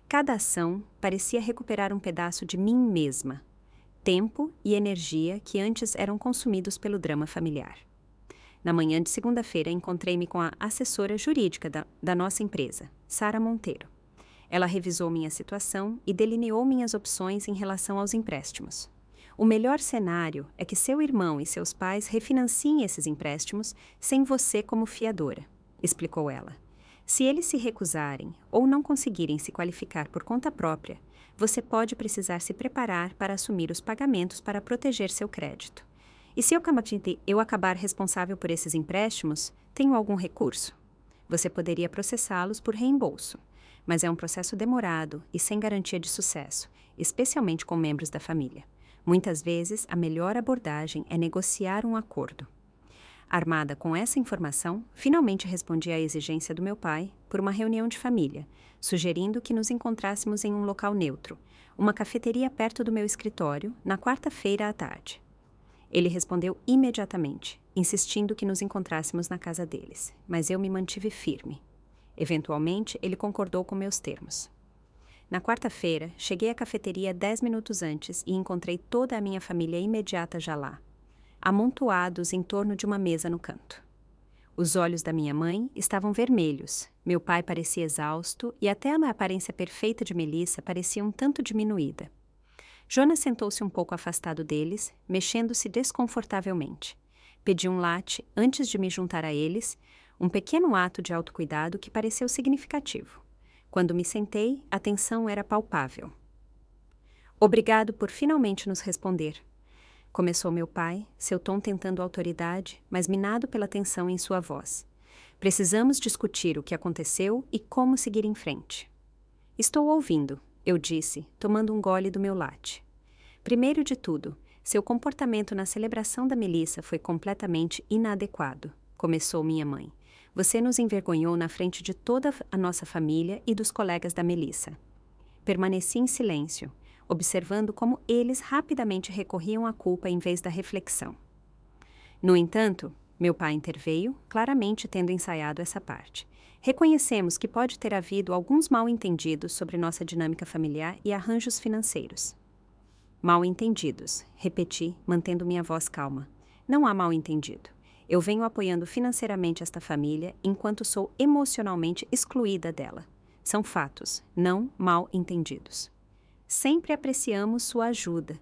Cada ação parecia recuperar um pedaço de mim mesma, tempo e energia que antes eram consumidos pelo drama familiar. Na manhã de segunda-feira, encontrei-me com a assessora jurídica da nossa empresa, Sara Monteiro. Ela revisou minha situação e delineou minhas opções em relação aos empréstimos. O melhor cenário é que seu irmão e seus pais refinanciem esses empréstimos sem você como fiadora, explicou ela. Se eles se recusarem ou não conseguirem se qualificar por conta própria, você pode precisar se preparar para assumir os pagamentos para proteger seu crédito. E se eu acabar responsável por esses empréstimos, tenho algum recurso? Você poderia processá-los por reembolso, mas é um processo demorado e sem garantia de sucesso, especialmente com membros da família. Muitas vezes, a melhor abordagem é negociar um acordo. Armada com essa informação, finalmente respondi à exigência do meu pai por uma reunião de família, sugerindo que nos encontrássemos em um local neutro, uma cafeteria perto do meu escritório, na quarta-feira à tarde. Ele respondeu imediatamente, insistindo que nos encontrássemos na casa deles, mas eu me mantive firme. Eventualmente, ele concordou com meus termos. Na quarta-feira, cheguei à cafeteria 10 minutos antes e encontrei toda a minha família imediata já lá, amontoados em torno de uma mesa no canto. Os olhos da minha mãe estavam vermelhos, meu pai parecia exausto e até a aparência perfeita de Melissa parecia um tanto diminuída. Jonas sentou-se um pouco afastado deles, mexendo-se desconfortavelmente. Pedi um latte antes de me juntar a eles, um pequeno ato de autocuidado que pareceu significativo. Quando me sentei, a tensão era palpável. Obrigado por finalmente nos responder. Começou meu pai, seu tom tentando autoridade, mas minado pela tensão em sua voz. Precisamos discutir o que aconteceu e como seguir em frente. Estou ouvindo, eu disse, tomando um gole do meu latte. Primeiro de tudo, seu comportamento na celebração da Melissa foi completamente inadequado, começou minha mãe. Você nos envergonhou na frente de toda a nossa família e dos colegas da Melissa. Permaneci em silêncio, observando como eles rapidamente recorriam à culpa em vez da reflexão. No entanto, meu pai interveio, claramente tendo ensaiado essa parte. Reconhecemos que pode ter havido alguns mal-entendidos sobre nossa dinâmica familiar e arranjos financeiros. Mal-entendidos, repeti, mantendo minha voz calma. Não há mal-entendido. Eu venho apoiando financeiramente esta família enquanto sou emocionalmente excluída dela. São fatos, não mal-entendidos. Sempre apreciamos sua ajuda,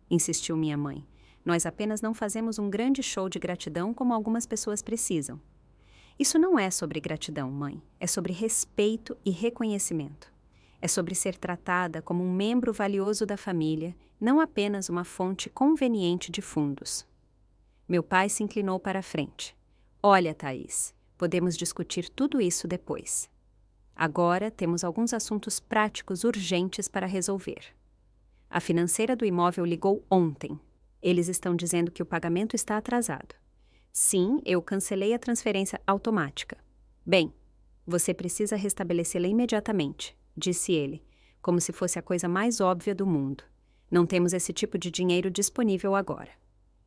insistiu minha mãe. Nós apenas não fazemos um grande show de gratidão como algumas pessoas precisam. Isso não é sobre gratidão, mãe. É sobre respeito e reconhecimento. É sobre ser tratada como um membro valioso da família, não apenas uma fonte conveniente de fundos. Meu pai se inclinou para a frente. Olha, Thaís, podemos discutir tudo isso depois. Agora temos alguns assuntos práticos urgentes para resolver. A financeira do imóvel ligou ontem. Eles estão dizendo que o pagamento está atrasado. Sim, eu cancelei a transferência automática. Bem, você precisa restabelecê-la imediatamente, disse ele, como se fosse a coisa mais óbvia do mundo. Não temos esse tipo de dinheiro disponível agora.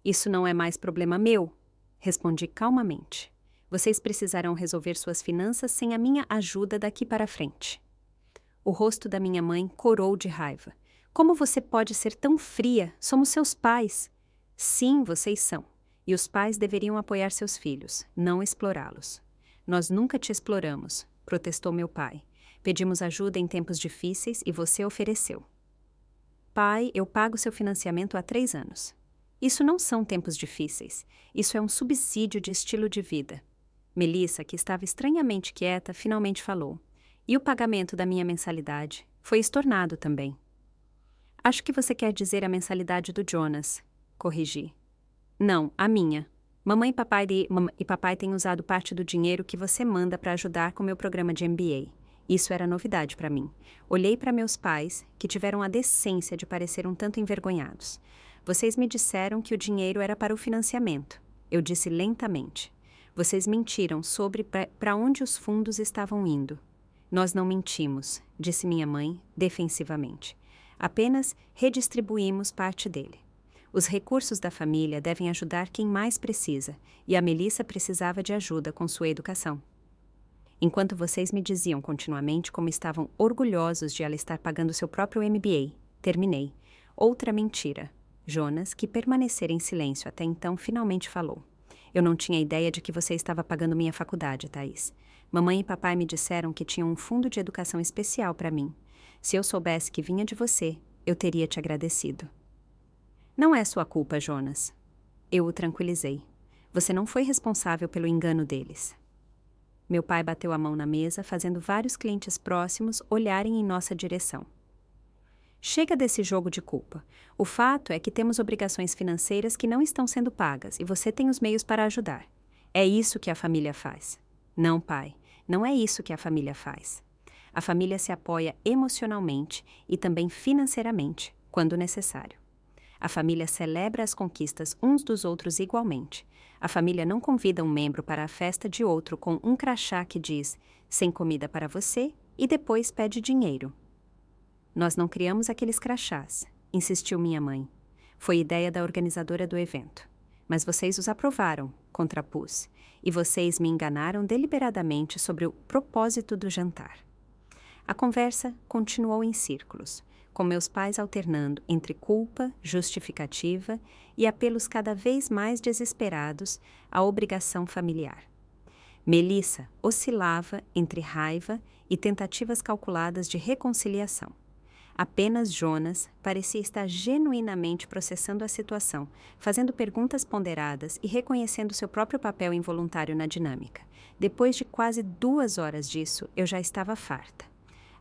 Isso não é mais problema meu, respondi calmamente. Vocês precisarão resolver suas finanças sem a minha ajuda daqui para frente. O rosto da minha mãe corou de raiva. Como você pode ser tão fria? Somos seus pais. Sim, vocês são. E os pais deveriam apoiar seus filhos, não explorá-los. Nós nunca te exploramos, protestou meu pai. Pedimos ajuda em tempos difíceis e você ofereceu. Pai, eu pago seu financiamento há 3 anos. Isso não são tempos difíceis. Isso é um subsídio de estilo de vida. Melissa, que estava estranhamente quieta, finalmente falou. E o pagamento da minha mensalidade foi estornado também. Acho que você quer dizer a mensalidade do Jonas, corrigi. Não, a minha. Mamãe e papai têm usado parte do dinheiro que você manda para ajudar com meu programa de MBA. Isso era novidade para mim. Olhei para meus pais, que tiveram a decência de parecer um tanto envergonhados. Vocês me disseram que o dinheiro era para o financiamento. Eu disse lentamente. Vocês mentiram sobre para onde os fundos estavam indo. Nós não mentimos, disse minha mãe, defensivamente. Apenas redistribuímos parte dele. Os recursos da família devem ajudar quem mais precisa, e a Melissa precisava de ajuda com sua educação. Enquanto vocês me diziam continuamente como estavam orgulhosos de ela estar pagando seu próprio MBA, terminei. Outra mentira. Jonas, que permanecera em silêncio até então, finalmente falou. Eu não tinha ideia de que você estava pagando minha faculdade, Thaís. Mamãe e papai me disseram que tinham um fundo de educação especial para mim. Se eu soubesse que vinha de você, eu teria te agradecido. Não é sua culpa, Jonas. Eu o tranquilizei. Você não foi responsável pelo engano deles. Meu pai bateu a mão na mesa, fazendo vários clientes próximos olharem em nossa direção. Chega desse jogo de culpa. O fato é que temos obrigações financeiras que não estão sendo pagas e você tem os meios para ajudar. É isso que a família faz. Não, pai, não é isso que a família faz. A família se apoia emocionalmente e também financeiramente, quando necessário. A família celebra as conquistas uns dos outros igualmente. A família não convida um membro para a festa de outro com um crachá que diz "sem comida para você" e depois pede dinheiro. Nós não criamos aqueles crachás, insistiu minha mãe. Foi ideia da organizadora do evento. Mas vocês os aprovaram, contrapus, e vocês me enganaram deliberadamente sobre o propósito do jantar. A conversa continuou em círculos, com meus pais alternando entre culpa, justificativa e apelos cada vez mais desesperados à obrigação familiar. Melissa oscilava entre raiva e tentativas calculadas de reconciliação. Apenas Jonas parecia estar genuinamente processando a situação, fazendo perguntas ponderadas e reconhecendo seu próprio papel involuntário na dinâmica. Depois de quase 2 horas disso, eu já estava farta.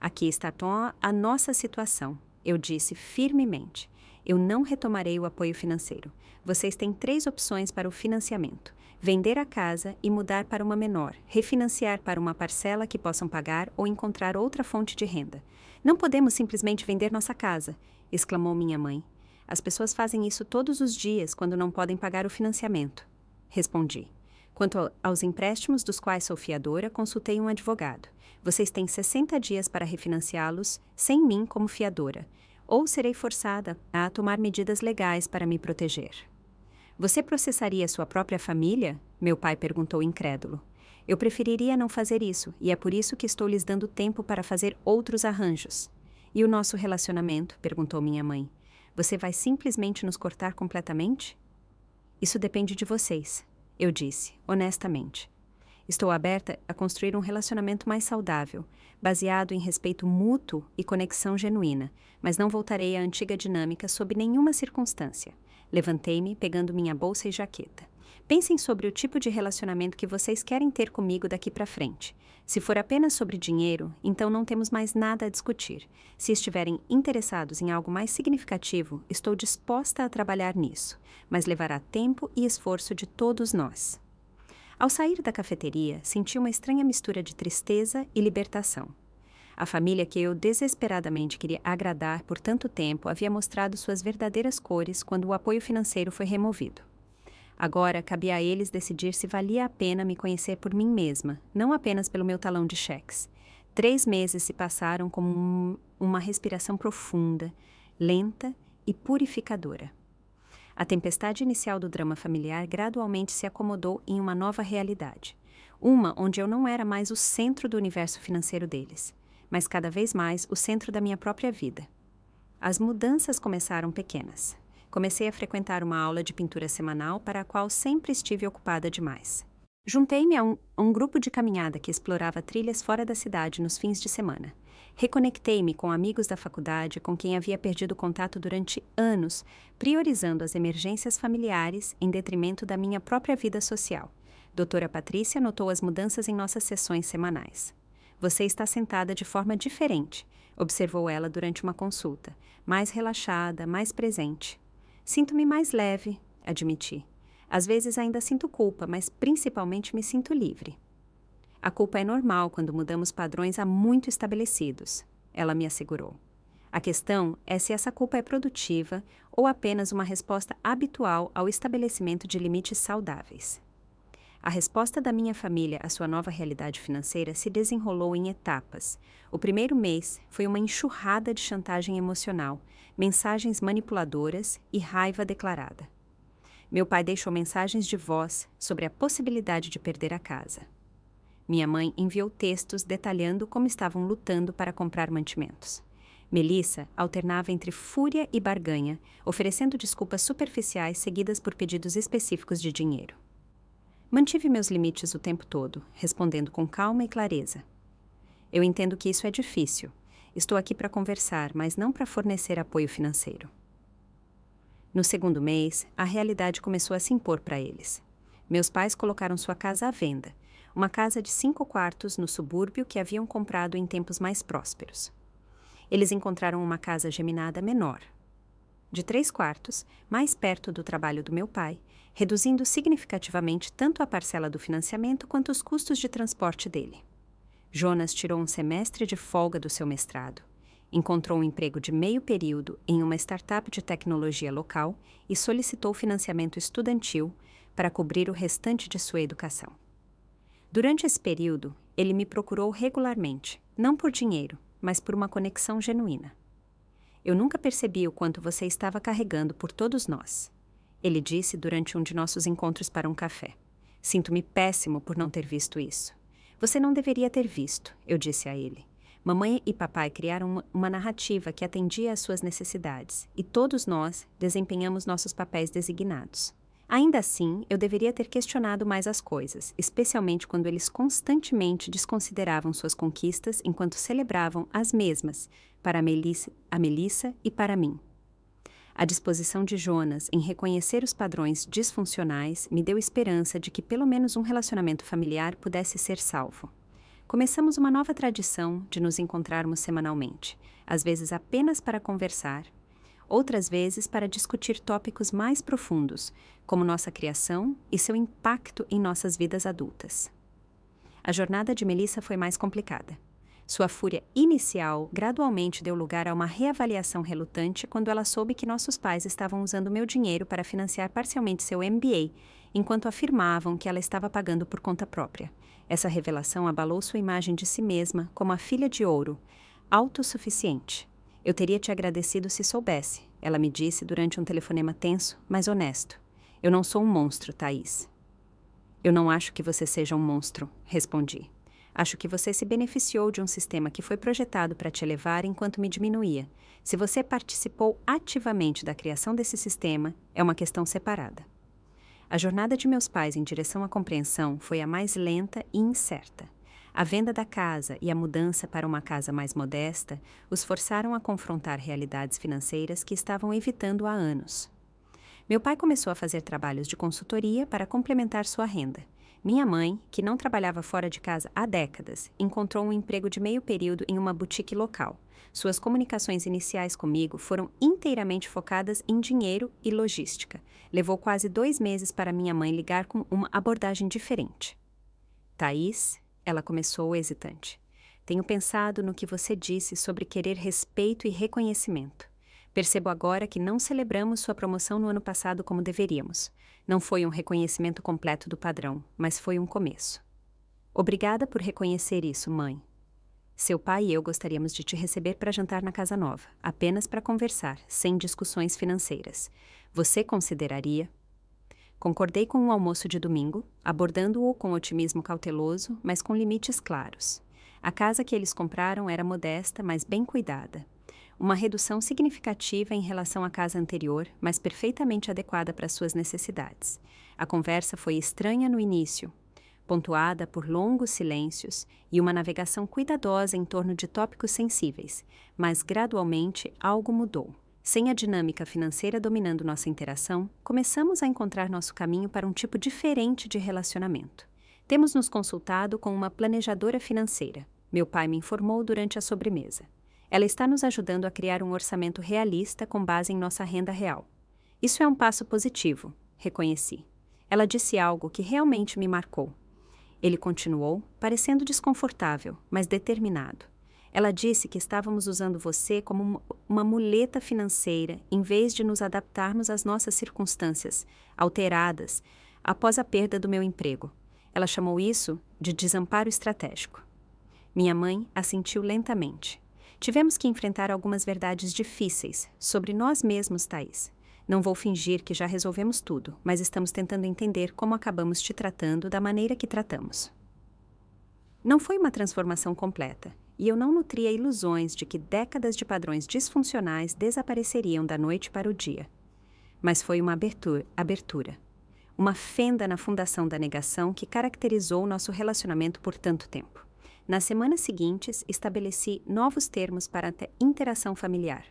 Aqui está a nossa situação, eu disse firmemente. Eu não retomarei o apoio financeiro. Vocês têm 3 opções para o financiamento. Vender a casa e mudar para uma menor, refinanciar para uma parcela que possam pagar ou encontrar outra fonte de renda. Não podemos simplesmente vender nossa casa, exclamou minha mãe. As pessoas fazem isso todos os dias quando não podem pagar o financiamento. Respondi. Quanto aos empréstimos dos quais sou fiadora, consultei um advogado. Vocês têm 60 dias para refinanciá-los sem mim como fiadora, ou serei forçada a tomar medidas legais para me proteger. Você processaria sua própria família? Meu pai perguntou incrédulo. Eu preferiria não fazer isso, e é por isso que estou lhes dando tempo para fazer outros arranjos. E o nosso relacionamento? Perguntou minha mãe. Você vai simplesmente nos cortar completamente? Isso depende de vocês, eu disse, honestamente. Estou aberta a construir um relacionamento mais saudável, baseado em respeito mútuo e conexão genuína, mas não voltarei à antiga dinâmica sob nenhuma circunstância. Levantei-me, pegando minha bolsa e jaqueta. Pensem sobre o tipo de relacionamento que vocês querem ter comigo daqui para frente. Se for apenas sobre dinheiro, então não temos mais nada a discutir. Se estiverem interessados em algo mais significativo, estou disposta a trabalhar nisso, mas levará tempo e esforço de todos nós. Ao sair da cafeteria, senti uma estranha mistura de tristeza e libertação. A família que eu desesperadamente queria agradar por tanto tempo havia mostrado suas verdadeiras cores quando o apoio financeiro foi removido. Agora cabia a eles decidir se valia a pena me conhecer por mim mesma, não apenas pelo meu talão de cheques. 3 meses se passaram como uma respiração profunda, lenta e purificadora. A tempestade inicial do drama familiar gradualmente se acomodou em uma nova realidade. Uma onde eu não era mais o centro do universo financeiro deles, mas cada vez mais o centro da minha própria vida. As mudanças começaram pequenas. Comecei a frequentar uma aula de pintura semanal para a qual sempre estive ocupada demais. Juntei-me a um grupo de caminhada que explorava trilhas fora da cidade nos fins de semana. Reconectei-me com amigos da faculdade com quem havia perdido contato durante anos, priorizando as emergências familiares em detrimento da minha própria vida social. Doutora Patrícia notou as mudanças em nossas sessões semanais. Você está sentada de forma diferente, observou ela durante uma consulta, mais relaxada, mais presente. Sinto-me mais leve, admiti. Às vezes ainda sinto culpa, mas principalmente me sinto livre. A culpa é normal quando mudamos padrões há muito estabelecidos, ela me assegurou. A questão é se essa culpa é produtiva ou apenas uma resposta habitual ao estabelecimento de limites saudáveis. A resposta da minha família à sua nova realidade financeira se desenrolou em etapas. O primeiro mês foi uma enxurrada de chantagem emocional, mensagens manipuladoras e raiva declarada. Meu pai deixou mensagens de voz sobre a possibilidade de perder a casa. Minha mãe enviou textos detalhando como estavam lutando para comprar mantimentos. Melissa alternava entre fúria e barganha, oferecendo desculpas superficiais seguidas por pedidos específicos de dinheiro. Mantive meus limites o tempo todo, respondendo com calma e clareza. Eu entendo que isso é difícil. Estou aqui para conversar, mas não para fornecer apoio financeiro. No segundo mês, a realidade começou a se impor para eles. Meus pais colocaram sua casa à venda, uma casa de 5 quartos no subúrbio que haviam comprado em tempos mais prósperos. Eles encontraram uma casa geminada menor, de 3 quartos, mais perto do trabalho do meu pai, reduzindo significativamente tanto a parcela do financiamento quanto os custos de transporte dele. Jonas tirou um semestre de folga do seu mestrado, encontrou um emprego de meio período em uma startup de tecnologia local e solicitou financiamento estudantil para cobrir o restante de sua educação. Durante esse período, ele me procurou regularmente, não por dinheiro, mas por uma conexão genuína. Eu nunca percebi o quanto você estava carregando por todos nós, ele disse durante um de nossos encontros para um café. Sinto-me péssimo por não ter visto isso. Você não deveria ter visto, eu disse a ele. Mamãe e papai criaram uma narrativa que atendia às suas necessidades, e todos nós desempenhamos nossos papéis designados. Ainda assim, eu deveria ter questionado mais as coisas, especialmente quando eles constantemente desconsideravam suas conquistas enquanto celebravam as mesmas para a Melissa e para mim. A disposição de Jonas em reconhecer os padrões disfuncionais me deu esperança de que pelo menos um relacionamento familiar pudesse ser salvo. Começamos uma nova tradição de nos encontrarmos semanalmente, às vezes apenas para conversar, outras vezes para discutir tópicos mais profundos, como nossa criação e seu impacto em nossas vidas adultas. A jornada de Melissa foi mais complicada. Sua fúria inicial gradualmente deu lugar a uma reavaliação relutante quando ela soube que nossos pais estavam usando meu dinheiro para financiar parcialmente seu MBA, enquanto afirmavam que ela estava pagando por conta própria. Essa revelação abalou sua imagem de si mesma como a filha de ouro, autossuficiente. Eu teria te agradecido se soubesse, ela me disse durante um telefonema tenso, mas honesto. Eu não sou um monstro, Thaís. Eu não acho que você seja um monstro, respondi. Acho que você se beneficiou de um sistema que foi projetado para te elevar enquanto me diminuía. Se você participou ativamente da criação desse sistema, é uma questão separada. A jornada de meus pais em direção à compreensão foi a mais lenta e incerta. A venda da casa e a mudança para uma casa mais modesta os forçaram a confrontar realidades financeiras que estavam evitando há anos. Meu pai começou a fazer trabalhos de consultoria para complementar sua renda. Minha mãe, que não trabalhava fora de casa há décadas, encontrou um emprego de meio período em uma boutique local. Suas comunicações iniciais comigo foram inteiramente focadas em dinheiro e logística. Levou quase 2 meses para minha mãe ligar com uma abordagem diferente. Thaís, ela começou hesitante. Tenho pensado no que você disse sobre querer respeito e reconhecimento. Percebo agora que não celebramos sua promoção no ano passado como deveríamos. Não foi um reconhecimento completo do padrão, mas foi um começo. Obrigada por reconhecer isso, mãe. Seu pai e eu gostaríamos de te receber para jantar na casa nova, apenas para conversar, sem discussões financeiras. Você consideraria? Concordei com o almoço de domingo, abordando-o com otimismo cauteloso, mas com limites claros. A casa que eles compraram era modesta, mas bem cuidada. Uma redução significativa em relação à casa anterior, mas perfeitamente adequada para suas necessidades. A conversa foi estranha no início, pontuada por longos silêncios e uma navegação cuidadosa em torno de tópicos sensíveis, mas gradualmente algo mudou. Sem a dinâmica financeira dominando nossa interação, começamos a encontrar nosso caminho para um tipo diferente de relacionamento. Temos nos consultado com uma planejadora financeira. Meu pai me informou durante a sobremesa. Ela está nos ajudando a criar um orçamento realista com base em nossa renda real. Isso é um passo positivo, reconheci. Ela disse algo que realmente me marcou. Ele continuou, parecendo desconfortável, mas determinado. Ela disse que estávamos usando você como uma muleta financeira em vez de nos adaptarmos às nossas circunstâncias, alteradas, após a perda do meu emprego. Ela chamou isso de desamparo estratégico. Minha mãe assentiu lentamente. Tivemos que enfrentar algumas verdades difíceis sobre nós mesmos, Thaís. Não vou fingir que já resolvemos tudo, mas estamos tentando entender como acabamos te tratando da maneira que tratamos. Não foi uma transformação completa, e eu não nutria ilusões de que décadas de padrões disfuncionais desapareceriam da noite para o dia. Mas foi uma abertura. Uma fenda na fundação da negação que caracterizou nosso relacionamento por tanto tempo. Nas semanas seguintes, estabeleci novos termos para a interação familiar.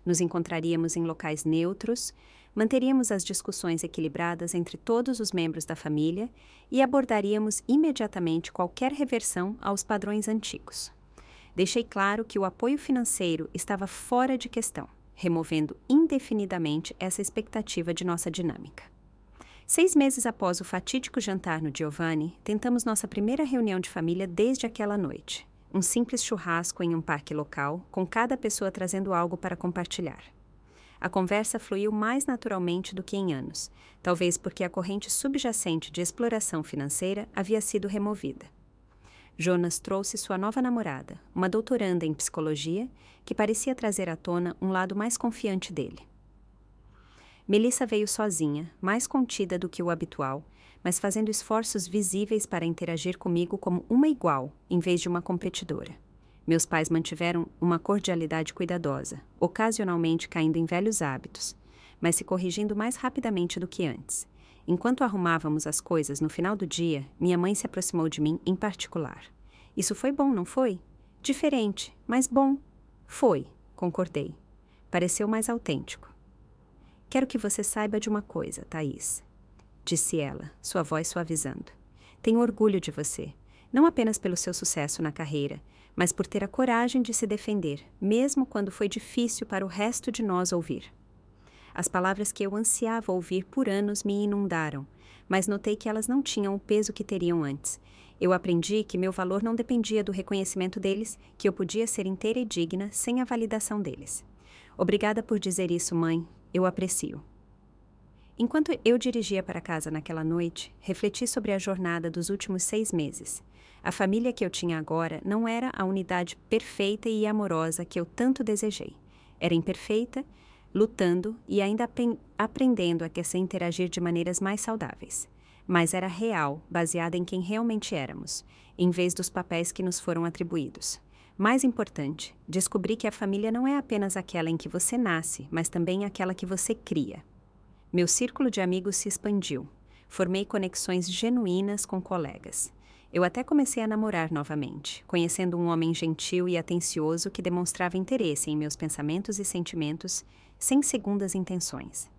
Nos encontraríamos em locais neutros, manteríamos as discussões equilibradas entre todos os membros da família e abordaríamos imediatamente qualquer reversão aos padrões antigos. Deixei claro que o apoio financeiro estava fora de questão, removendo indefinidamente essa expectativa de nossa dinâmica. 6 meses após o fatídico jantar no Giovanni, tentamos nossa primeira reunião de família desde aquela noite. Um simples churrasco em um parque local, com cada pessoa trazendo algo para compartilhar. A conversa fluiu mais naturalmente do que em anos, talvez porque a corrente subjacente de exploração financeira havia sido removida. Jonas trouxe sua nova namorada, uma doutoranda em psicologia, que parecia trazer à tona um lado mais confiante dele. Melissa veio sozinha, mais contida do que o habitual, mas fazendo esforços visíveis para interagir comigo como uma igual, em vez de uma competidora. Meus pais mantiveram uma cordialidade cuidadosa, ocasionalmente caindo em velhos hábitos, mas se corrigindo mais rapidamente do que antes. Enquanto arrumávamos as coisas no final do dia, minha mãe se aproximou de mim em particular. Isso foi bom, não foi? Diferente, mas bom. Foi, concordei. Pareceu mais autêntico. Quero que você saiba de uma coisa, Thaís, disse ela, sua voz suavizando. Tenho orgulho de você, não apenas pelo seu sucesso na carreira, mas por ter a coragem de se defender, mesmo quando foi difícil para o resto de nós ouvir. As palavras que eu ansiava ouvir por anos me inundaram, mas notei que elas não tinham o peso que teriam antes. Eu aprendi que meu valor não dependia do reconhecimento deles, que eu podia ser inteira e digna sem a validação deles. Obrigada por dizer isso, mãe. Eu aprecio. Enquanto eu dirigia para casa naquela noite, refleti sobre a jornada dos últimos 6 meses. A família que eu tinha agora não era a unidade perfeita e amorosa que eu tanto desejei. Era imperfeita, lutando e ainda aprendendo a se interagir de maneiras mais saudáveis. Mas era real, baseada em quem realmente éramos, em vez dos papéis que nos foram atribuídos. Mais importante, descobri que a família não é apenas aquela em que você nasce, mas também aquela que você cria. Meu círculo de amigos se expandiu. Formei conexões genuínas com colegas. Eu até comecei a namorar novamente, conhecendo um homem gentil e atencioso que demonstrava interesse em meus pensamentos e sentimentos, sem segundas intenções.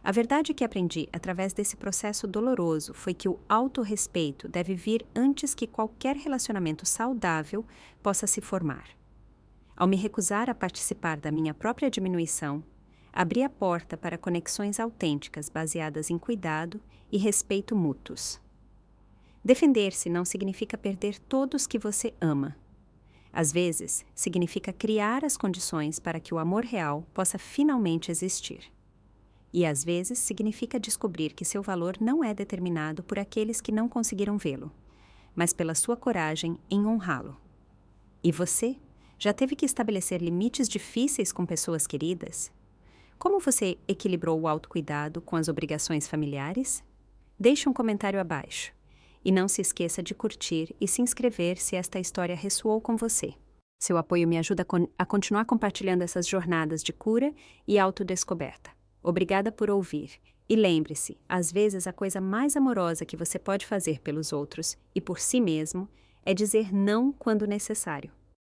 A verdade que aprendi através desse processo doloroso foi que o autorrespeito deve vir antes que qualquer relacionamento saudável possa se formar. Ao me recusar a participar da minha própria diminuição, abri a porta para conexões autênticas baseadas em cuidado e respeito mútuos. Defender-se não significa perder todos que você ama. Às vezes, significa criar as condições para que o amor real possa finalmente existir. E às vezes significa descobrir que seu valor não é determinado por aqueles que não conseguiram vê-lo, mas pela sua coragem em honrá-lo. E você? Já teve que estabelecer limites difíceis com pessoas queridas? Como você equilibrou o autocuidado com as obrigações familiares? Deixe um comentário abaixo. E não se esqueça de curtir e se inscrever se esta história ressoou com você. Seu apoio me ajuda a continuar compartilhando essas jornadas de cura e autodescoberta. Obrigada por ouvir. E lembre-se, às vezes a coisa mais amorosa que você pode fazer pelos outros e por si mesmo é dizer não quando necessário.